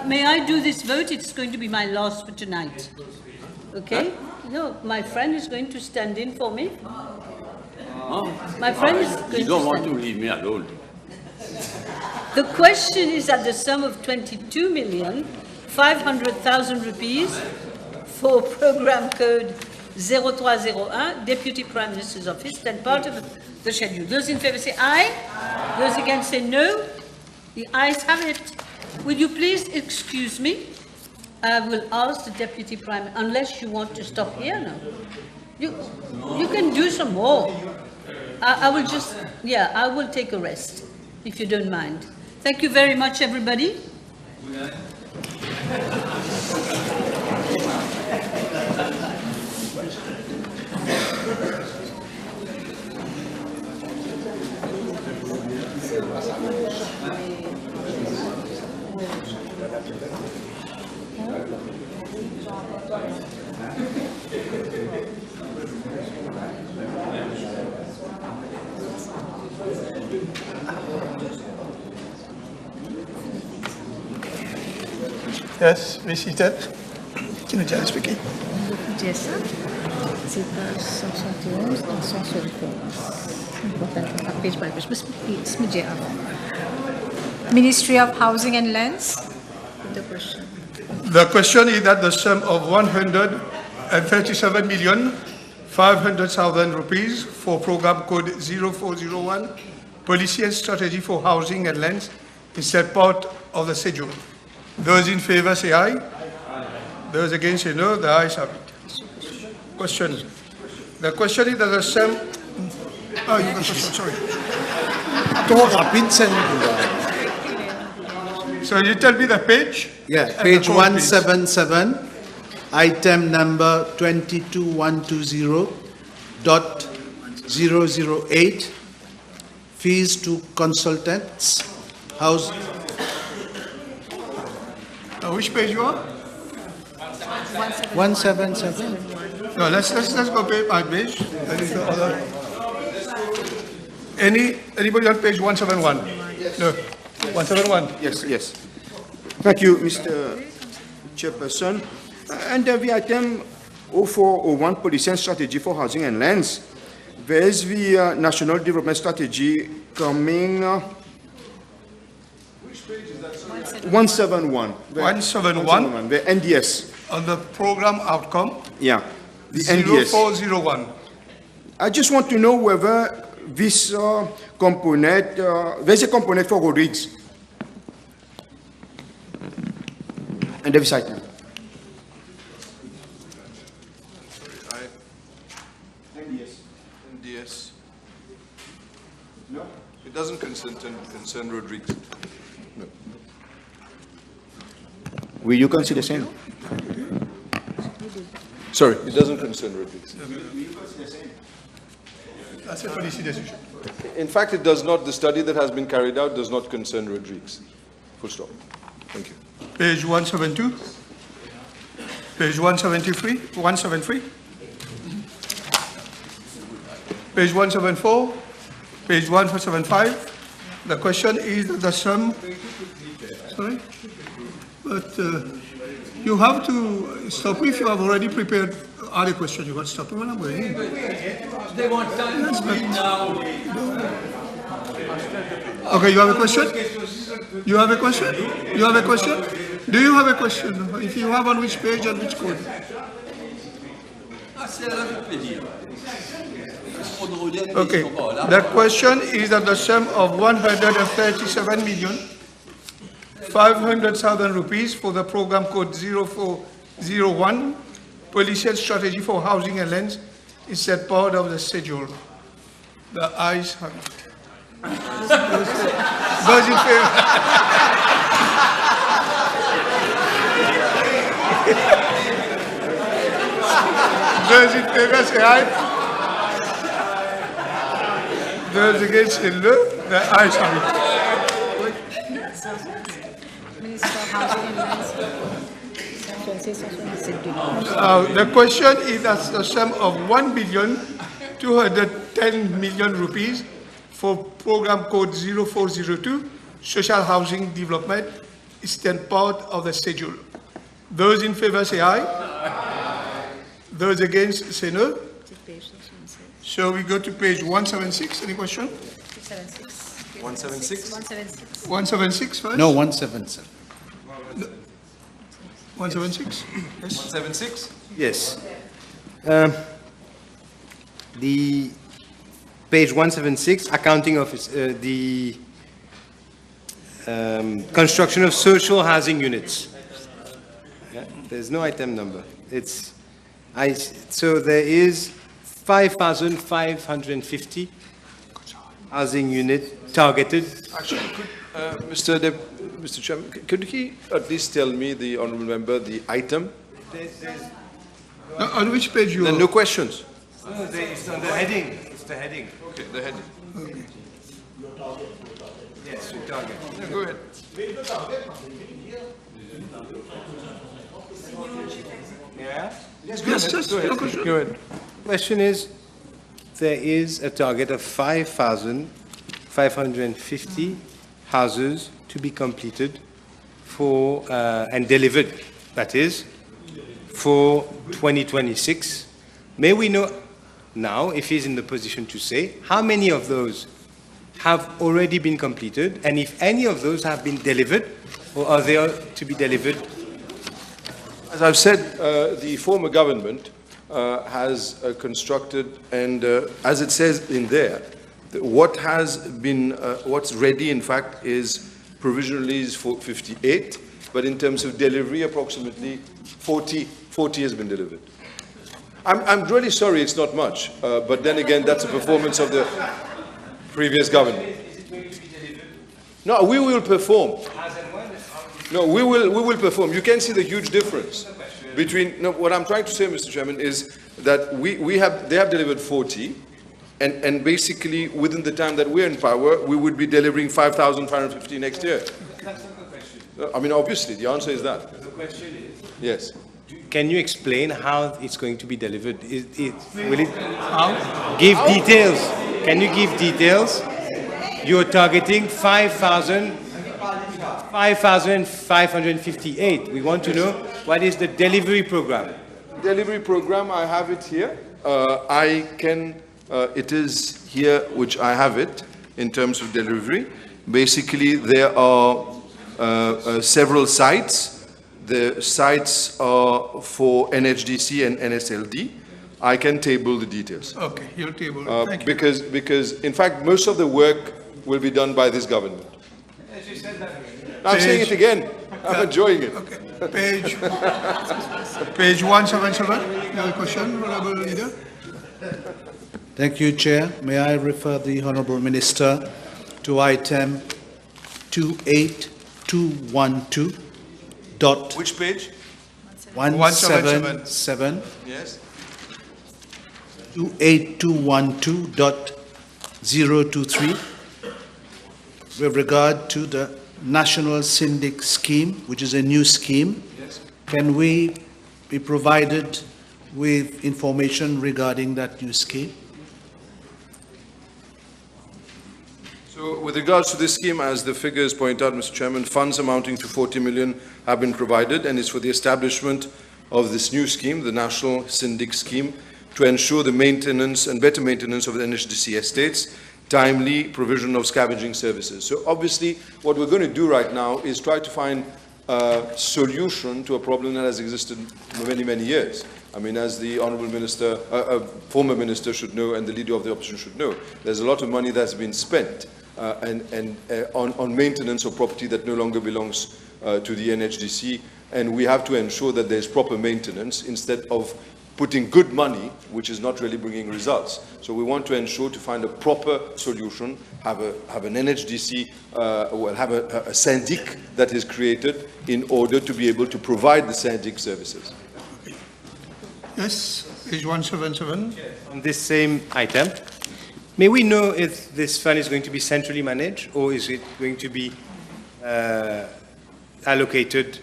May I do this vote? It's going to be my last for tonight. Okay? No, my friend is going to stand in for me. My friend is going You don't to want stand to leave me alone. The question is at the sum of 22,500,000 rupees for Program Code 0301, Deputy Prime Minister's Office, then part of the schedule. Those in favour say aye. Those against say no. The ayes have it. Will you please excuse me? I will ask the Deputy Prime, unless you want to stop here now. You can do some more. I will just, yeah, I will take a rest, if you don't mind. Thank you very much, everybody. Yes, be seated. Kinujal speaking. Écoutez ça, c'est page 171 et 174. Page by page. Ministry of Housing and Lands. The question. The question is that the sum of 137,500,000 rupees for program code 0401, Policy and Strategy for Housing and Lands, is set part of the schedule. Those in favor say aye. Those against say no. The ayes have it. Question. The question is that the sum. Oh, you got a question, sorry. So you tell me the page? Yeah, page 177, item number 22120.008, fees to consultants, house. Which page you are? 177. No, let's go page by page. Anybody on page 171? No. 171. Yes. Thank you, Mr. Chairperson. Under the item 0401, Policy and Strategy for Housing and Lands, there is the National Development Strategy coming. Which page is that? 171. 171. The NDS. On the program outcome. Yeah. The NDS. 0401. I just want to know whether this component, there's a component for road rigs. And this item. NDS. No? It doesn't concern road rigs. No. Will you consider the same? Sorry, it doesn't concern road rigs. That's a policy decision. In fact, it does not. The study that has been carried out does not concern road rigs. Full stop. Thank you. Page 172. Page 173. 173. Page 174. Page 175. The question is the sum. Sorry? But you have to stop me if you have already prepared other questions. You got to stop me when I'm waiting. They want time to read now. Okay, you have a question? You have a question? You have a question? Do you have a question? If you have, on which page and which code? Okay, the question is that the sum of 137,500,000 rupees for the program code 0401, Policy and Strategy for Housing and Lands, is set part of the schedule. The ayes have it. Those in favor? Those in favor say aye. Those against say no. The ayes have it. Minister of Housing and Lands. The question is that the sum of 1,210,000,000 rupees for program code 0402, Social Housing Development, is then part of the schedule. Those in favor say aye. Those against say no. So we go to page 176. Any question? 176? 176 first? No, 177. 176? Yes. 176? Yes. The page 176, accounting office, the construction of social housing units. Yeah, there's no item number. So there is 5,550 housing unit targeted. Actually, Mr. Chairman, could he at least tell me, the honourable member, the item? On which page you are? No questions. No, it's on the heading. It's the heading. Okay, the heading. Okay. Yes, your target. Yeah, go ahead. Yeah? Yes, just Go ahead. Go ahead. Question is, there is a target of 5,550 houses to be completed for and delivered, that is, for 2026. May we know now, if he's in the position to say, how many of those have already been completed, and if any of those have been delivered, or are they to be delivered? As I've said, the former government has constructed, and as it says in there, what has been, what's ready, in fact, is provisionally is for 58, but in terms of delivery, approximately 40 has been delivered. I'm really sorry it's not much, but then again, that's a performance of the previous government. Is it going to be delivered? No, we will perform. As and when? No, we will perform. You can see the huge difference between, no, what I'm trying to say, Mr. Chairman, is that they have delivered 40, and basically within the time that we're in power, we would be delivering 5,550 next year. That's not the question. I mean, obviously, the answer is that. The question is, Yes. can you explain how it's going to be delivered? Will it How? give details? Can you give details? You're targeting 5,558. We want to know what is the delivery program. Delivery program, I have it here. It is here, which I have it, in terms of delivery. Basically, there are several sites. The sites are for NHDC and NSLD. I can table the details. Okay, you'll table it. Thank you. Because, in fact, most of the work will be done by this government. I'm saying it again. I'm enjoying it. Okay. Page 177. You have a question, Honourable Leader? Thank you, Chair. May I refer the Honourable Minister to item 28212. Which page? 177. Yes. 28212.023 with regard to the National Syndic Scheme, which is a new scheme. Yes. Can we be provided with information regarding that new scheme? So with regards to this scheme, as the figures point out, Mr. Chairman, funds amounting to 40 million have been provided, and it's for the establishment of this new scheme, the National Syndic Scheme, to ensure the maintenance and better maintenance of the NHDC estates, timely provision of scavenging services. So obviously, what we're going to do right now is try to find a solution to a problem that has existed for many, many years. I mean, as the Honourable Minister, former Minister should know, and the Leader of the Opposition should know, there's a lot of money that's been spent on maintenance of property that no longer belongs to the NHDC, and we have to ensure that there's proper maintenance instead of putting good money, which is not really bringing results. So we want to ensure to find a proper solution, have an NHDC, have a syndic that is created in order to be able to provide the syndic services. Yes, page 177. On this same item, may we know if this fund is going to be centrally managed, or is it going to be allocated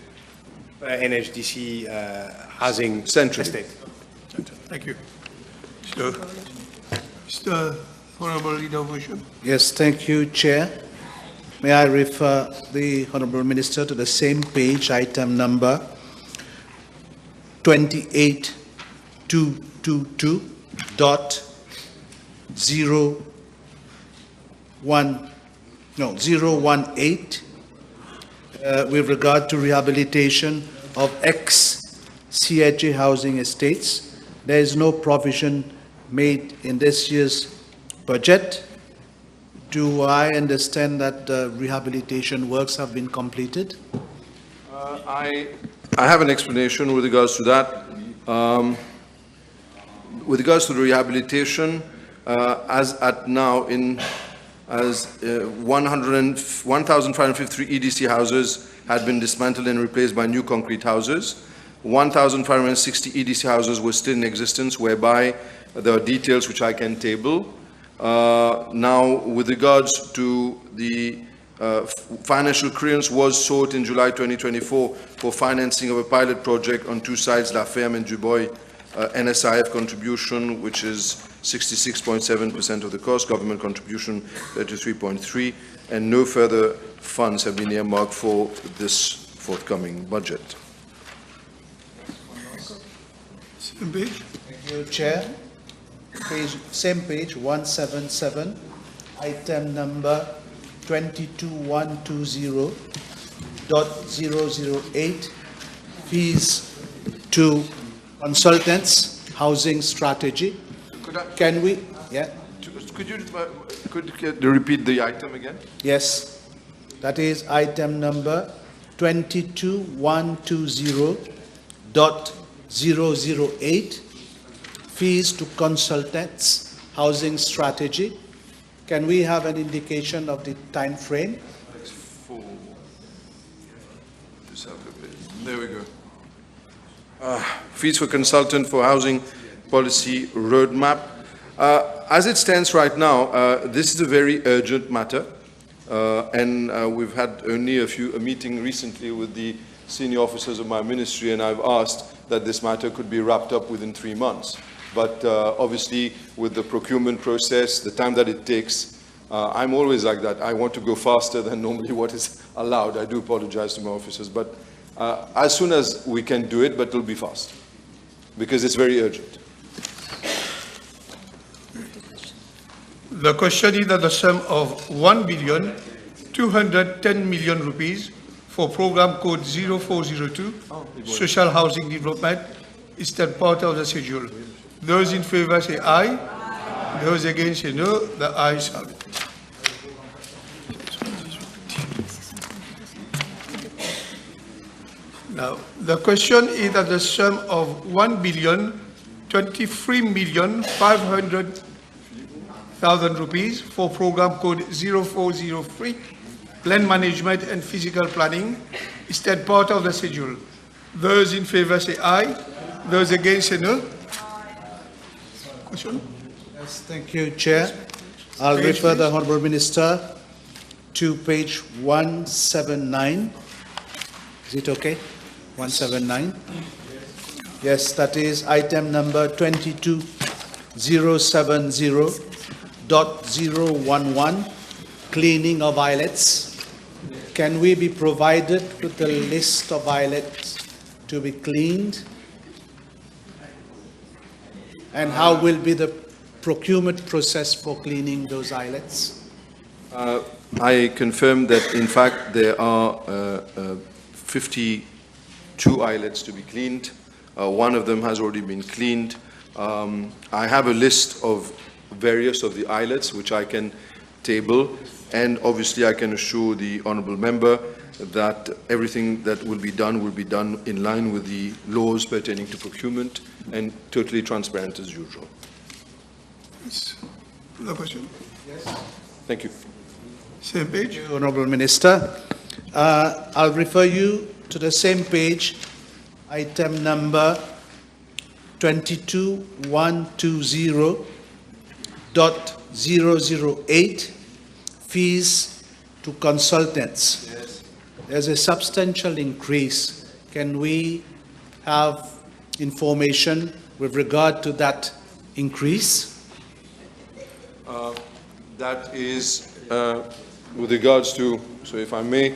NHDC housing estate? Thank you. Mr. Honourable Leader of Opposition. Yes, thank you, Chair. May I refer the Honourable Minister to the same page, item number 28222.018 with regard to rehabilitation of ex-CHA housing estates. there is no provision made in this year's budget. Do I understand that the rehabilitation works have been completed? I have an explanation with regards to that. With regards to the rehabilitation, as at now, 1,553 EDC houses had been dismantled and replaced by new concrete houses. 1,560 EDC houses were still in existence, whereby there are details which I can table. Now, with regards to the financial clearance was sought in July 2024 for financing of a pilot project on two sites, La Ferme and Dubois, NSIF contribution, which is 66.7% of the cost, government contribution 33.3%, and no further funds have been earmarked for this forthcoming budget. Same page. Thank you, Chair. Same page, 177, item number 22120.008, fees to consultants, housing strategy. Can we, yeah? Could you repeat the item again? Yes, that is item number 22120.008, fees to consultants, housing strategy. Can we have an indication of the time frame? There we go. Fees for consultant for housing policy roadmap. As it stands right now, this is a very urgent matter, and we've had only a meeting recently with the senior officers of my ministry, and I've asked that this matter could be wrapped up within 3 months. But obviously, with the procurement process, the time that it takes, I'm always like that. I want to go faster than normally what is allowed. I do apologize to my officers, but as soon as we can do it, but it'll be fast, because it's very urgent. The question is that the sum of 1,210,000,000 rupees for program code 0402, social housing development, is still part of the schedule. Those in favor say aye. Those against say no. The ayes have it. Now, the question is that the sum of 1,023,500,000 rupees for program code 0403, land management and physical planning, is still part of the schedule. Those in favor say aye. Those against say no. Question? Yes, thank you, Chair. I'll refer the Honourable Minister to page 179. Is it okay? 179. Yes, that is item number 22070.011, cleaning of islets. Can we be provided with the list of islets to be cleaned? And how will be the procurement process for cleaning those islets? I confirm that, in fact, there are 52 islets to be cleaned. One of them has already been cleaned. I have a list of various of the islets which I can table, and obviously I can assure the honourable member that everything that will be done in line with the laws pertaining to procurement and totally transparent as usual. Yes. The question? Yes. Thank you. Same page. Thank you, Honourable Minister. I'll refer you to the same page, item number 22120.008, fees to consultants. Yes. There's a substantial increase. Can we have information with regard to that increase? That is with regards to, so if I may,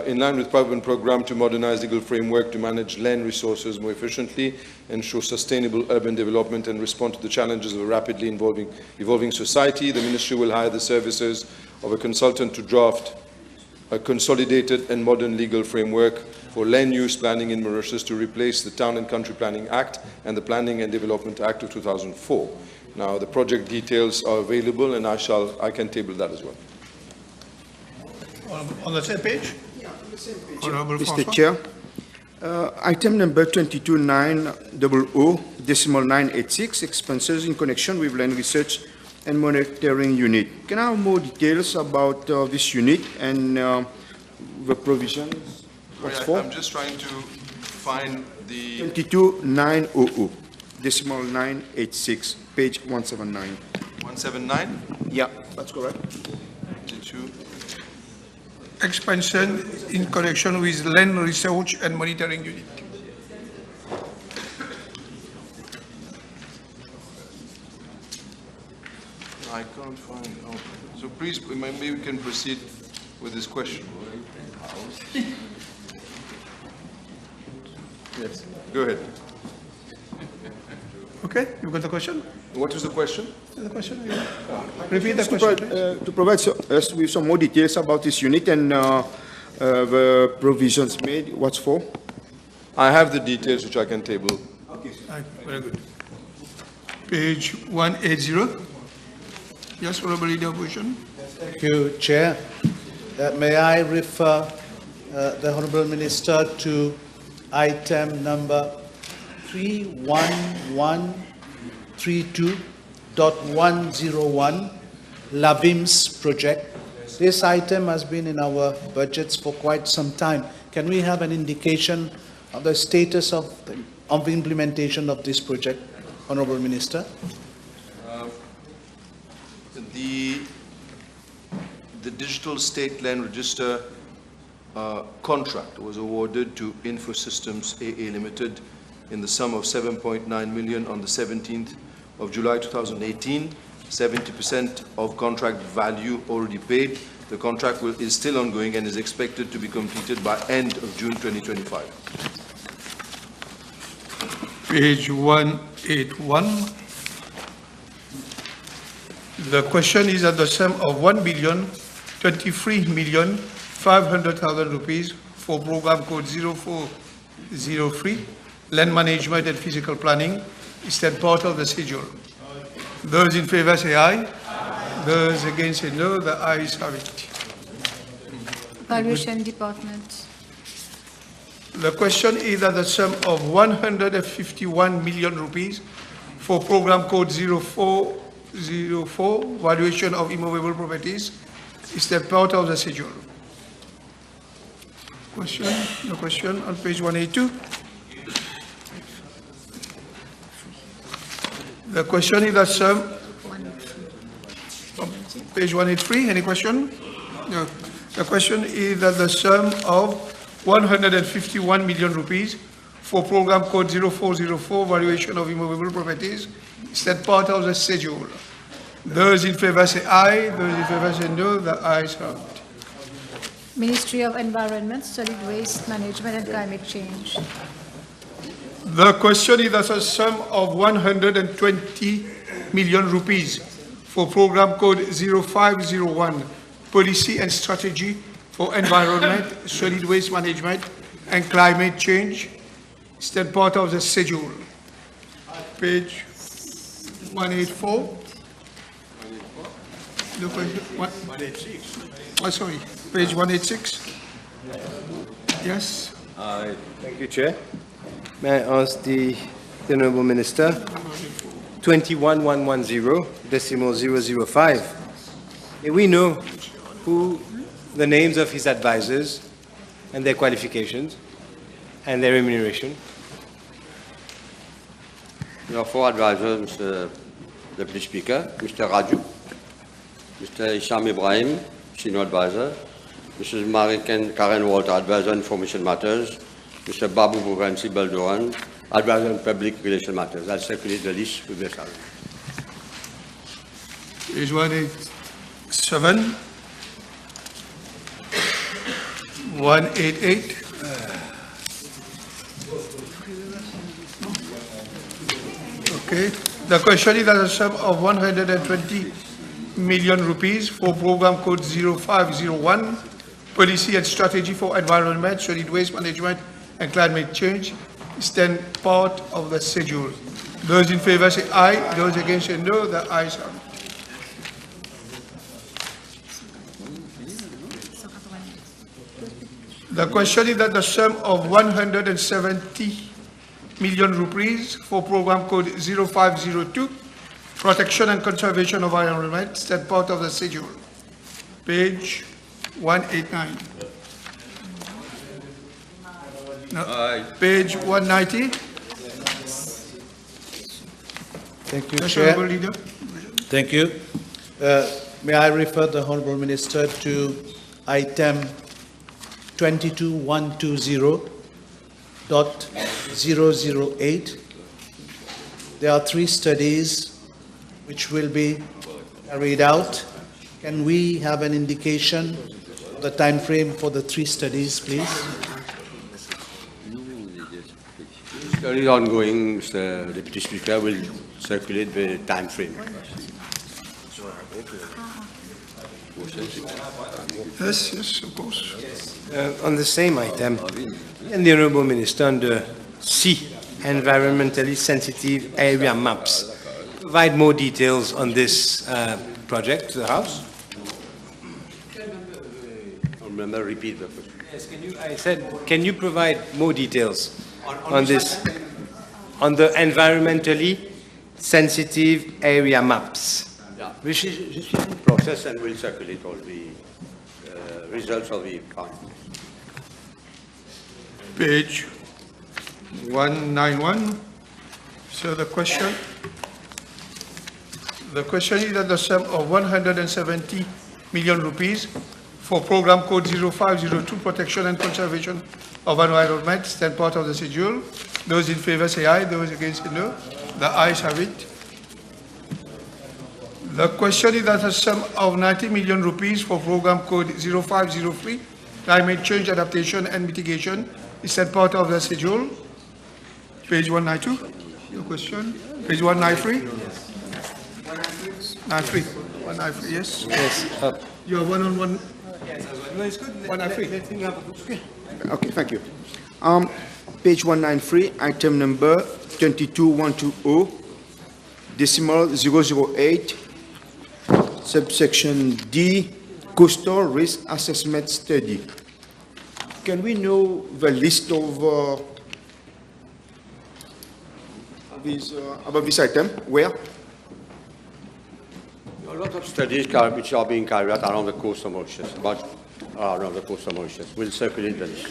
in line with Parliament program to modernize legal framework to manage land resources more efficiently, ensure sustainable urban development and respond to the challenges of a rapidly evolving society, the Ministry will hire the services of a consultant to draft a consolidated and modern legal framework for land use planning in Mauritius to replace the Town and Country Planning Act and the Planning and Development Act of 2004. Now, the project details are available, and I can table that as well. On the same page? Yeah, on the same page. Honorable Mr. François. Chair, item number 22900-986, expenses in connection with land research and monitoring unit. Can I have more details about this unit and the provisions? What's for? I'm just trying to find the 22900, decimal 986, page 179. 179. Yeah, that's correct. 22. Expansion in connection with land research and monitoring unit. I can't find. Oh. So please, maybe we can proceed with this question. Yes, go ahead. Okay, you got the question? What is the question? The question? Yeah. Repeat the question. To provide us with some more details about this unit and the provisions made, what's for? I have the details which I can table. Okay, very good. Page 180. Yes, Honorable Leader, opposition. Thank you, Chair. May I refer the Honourable Minister to item number 31132.101, LAVIMS project. This item has been in our budgets for quite some time. Can we have an indication of the status of the implementation of this project, Honourable Minister? The Digital State Land Register contract was awarded to Infosystems AA Limited in the sum of 7.9 million on the 17th of July 2018. 70% of contract value already paid. The contract is still ongoing and is expected to be completed by end of June 2025. Page 181. The question is at the sum of 1,023,500,000 rupees for program code 0403, land management and physical planning, instead part of the schedule. Those in favor say aye. Those against say no. The ayes have it. Valuation Department. The question is at the sum of 151 million rupees for program code 0404, valuation of immovable properties, is that part of the schedule. Question, the question on page 182. The question is the sum, page 183, any question? No. The question is that the sum of 151 million rupees for program code 0404, valuation of immovable properties, is that part of the schedule. Those in favor say aye, those in favor say no, the ayes have it. Ministry of Environment, Solid Waste Management and Climate Change. The question is that a sum of 120 million rupees for program code 0501, Policy and Strategy for Environment, Solid Waste Management and Climate Change, is that part of the schedule. Page 184. The question, 186. Oh, sorry, page 186. Yes. Thank you, Chair. May I ask the Honourable Minister, 21110, decimal 005. May we know who the names of his advisors and their qualifications and their remuneration? There are four advisors, Mr. Deputy Speaker, Mr. Raju, Mr. Isham Ibrahim, Senior Advisor, Mrs. Karen Walter, Advisor on Information Matters, Mr. Babu Bhuvansi Balduran, Advisor on Public Relation Matters. I'll circulate the list with the salary. Page 187, 188. Okay. The question is that a sum of 120 million rupees for program code 0501, Policy and Strategy for Environment, Solid Waste Management and Climate Change is then part of the schedule. Those in favor say aye, those against say no, the ayes have it. The question is that the sum of 170 million rupees for program code 0502, Protection and Conservation of Environment, is then part of the schedule. Page 189. No, page 190. Thank you, Yes, Chair. Honourable Leader. Thank you. May I refer the Honourable Minister to item 22120.008. There are 3 studies which will be carried out. Can we have an indication of the time frame for the 3 studies, please? Study ongoing, Mr. Deputy Speaker, will circulate the time frame. Yes, yes, of course. On the same item, and the Honourable Minister, under C, environmentally sensitive area maps, provide more details on this project to the House? Remember, repeat the question. Yes, I said, can you provide more details on this, on the environmentally sensitive area maps? Yeah, which is in process and will circulate all the results of the findings. Page 191. So the question is that the sum of 170 million rupees for program code 0502, Protection and Conservation of Environment, is then part of the schedule. Those in favor say aye, those against say no. The ayes have it. The question is that a sum of 90 million rupees for program code 0503, Climate Change Adaptation and Mitigation, is that part of the schedule. Page 192, your question. Page 193. 193, yes. Yes. You're one-on-one. No, it's good. 193. Okay, thank you. Page 193, item number 22120, decimal 008, subsection D, coastal risk assessment study. Can we know the list of about this item? Where? A lot of studies which are being carried out around the coast of Mauritius, around the coast of Mauritius. We'll circulate the list.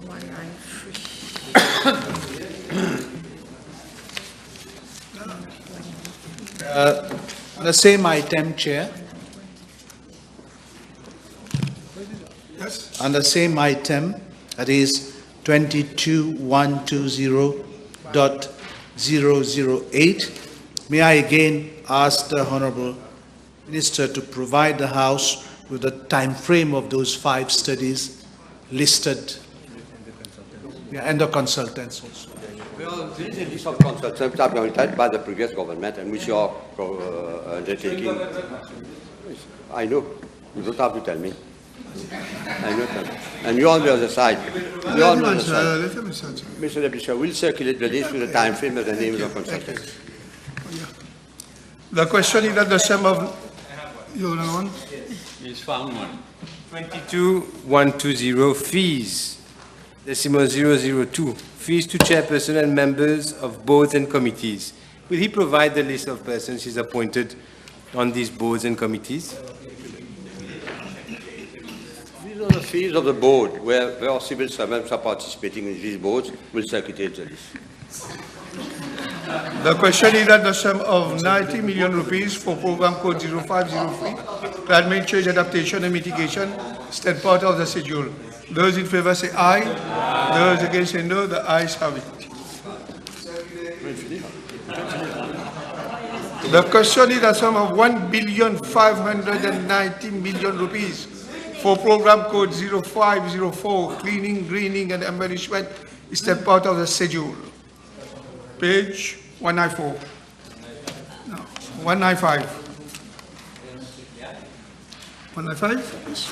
193. The same item, Chair. Yes. On the same item, that is 22120.008, may I again ask the Honourable Minister to provide the House with the time frame of those 5 studies listed, and the consultants also. Well, there is a list of consultants which are appointed by the previous government and which you are undertaking. I know. You don't have to tell me. I know that. And you're on the other side. You're on the other side. Mr. Deputy, we'll circulate the list with the time frame and the names of consultants. The question is that the sum of... You know one? He's found one. 22120, fees, decimal 002, fees to chairperson and members of boards and committees. Will he provide the list of persons he's appointed on these boards and committees? These are the fees of the board, where our civil servants are participating in these boards. We'll circulate the list. The question is that the sum of 90 million rupees for program code 0503, climate change adaptation and mitigation, is that part of the schedule. Those in favor say aye. Those against say no. The ayes have it. The question is the sum of 1,590 million rupees for program code 0504, cleaning, greening and embellishment, is that part of the schedule. Page 194. No, 195. 195? Yes.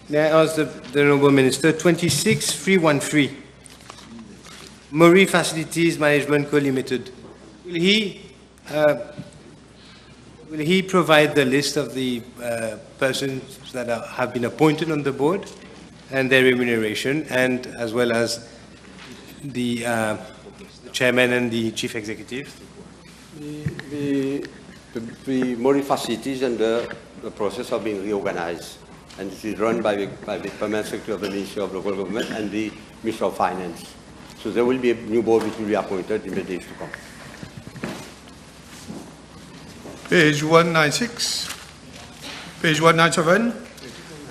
May I ask the Honourable Minister, 26313, Mauritius Facilities Management Co Limited. Will he provide the list of the persons that have been appointed on the board and their remuneration, and as well as the chairman and the chief executive? The Mauritius facilities and the process of being reorganized, and it is run by the Permanent Secretary of the Ministry of Local Government and the Minister of Finance. So there will be a new board which will be appointed in the days to come. Page 196, page 197.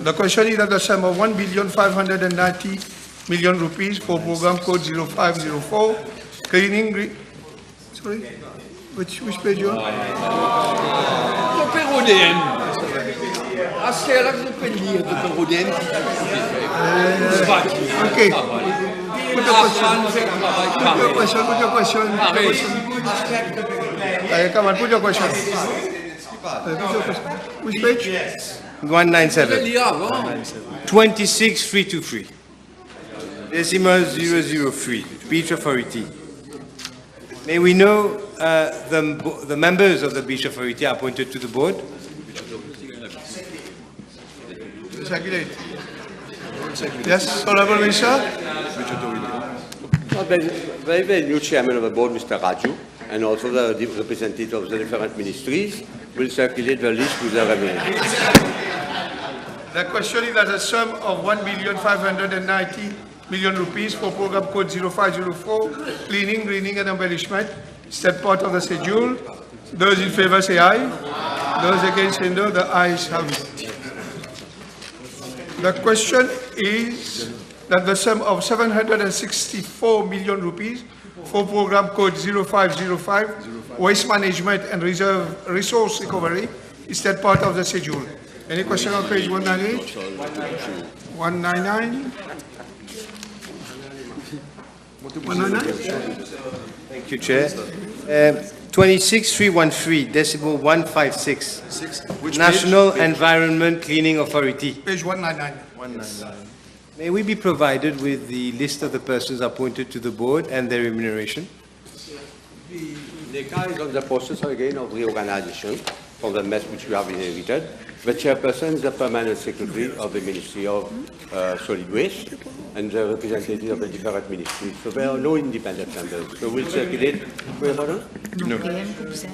The question is that the sum of 1,590,000,000 rupees for program code 0504, cleaning, sorry, which page you are? Okay. Put your question. Come on, put your question. Which page? 197. 26323. Decimal 003, Beach Authority. May we know the members of the Beach Authority are appointed to the board? Circulate. Yes, Honourable Minister. Very new chairman of the board, Mr. Raju, and also the representative of the different ministries will circulate the list to the remaining. The question is that a sum of 1,590,000,000 rupees for program code 0504, cleaning, greening and embellishment, is that part of the schedule. Those in favour say aye. Those against say no. The ayes have it. The question is that the sum of 764 million rupees for program code 0505, waste management and resource recovery, is that part of the schedule. Any question on page 198? 199? 199? Thank you, Chair. 26313, decimal 156. National Environment Cleaning Authority. Page 199. May we be provided with the list of the persons appointed to the board and their remuneration? The car is on the process again of reorganization from the mess which we have inherited. The chairperson is the permanent secretary of the Ministry of Solid Waste and the representative of the different ministries. So there are no independent members. So we'll circulate. No.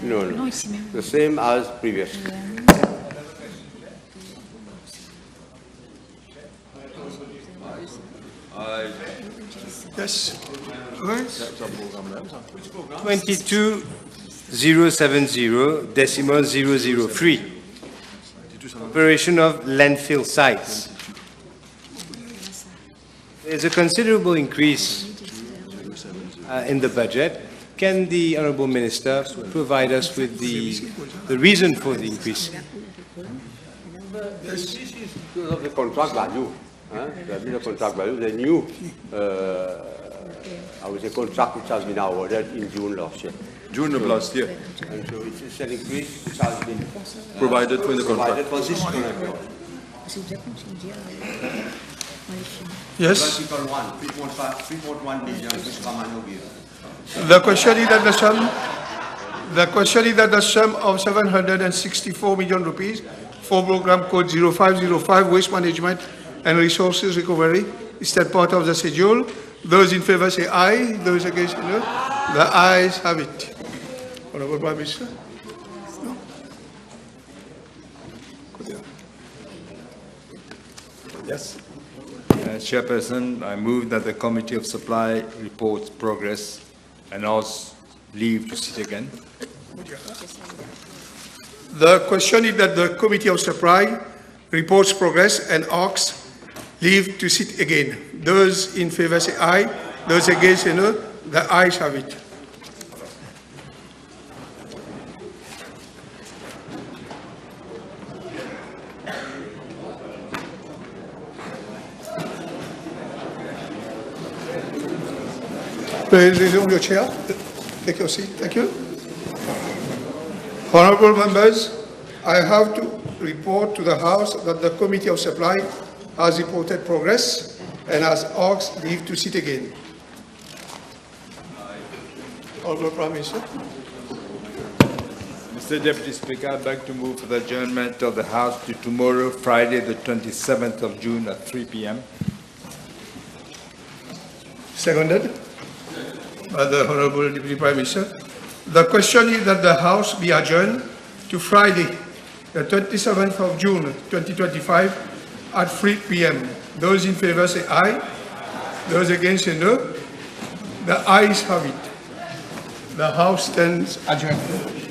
No. The same as previously. Yes. 22070, decimal 003. Operation of landfill sites. There's a considerable increase in the budget. Can the Honourable Minister provide us with the reason for the increase? This is because of the contract value. The contract value, the new I would say contract which has been awarded in June last year. June of last year. And so it's an increase which has been provided for in the contract. For this contract. Yes. 3.1 billion which Ramano gave. The question is that the sum of 764 million rupees for program code 0505, waste management and resources recovery, is that part of the schedule. Those in favour say aye. Those against no. The ayes have it. Honourable Prime Minister. No. Yes. Chairperson, I move that the Committee of Supply reports progress and ask leave to sit again. The question is that the Committee of Supply reports progress and asks leave to sit again. Those in favour say aye. Those against say no. The ayes have it. Please resume your chair. Take your seat. Thank you. Honourable members, I have to report to the House that the Committee of Supply has reported progress and has asked leave to sit again. Honourable Prime Minister. Mr. Deputy Speaker, I'd like to move for the adjournment of the House to tomorrow, Friday, the 27th of June at 3 p.m. Seconded by the Honourable Deputy Prime Minister. The question is that the House be adjourned to Friday, the 27th of June 2025 at 3 p.m. Those in favour say aye. Those against say no. The ayes have it. The House stands adjourned.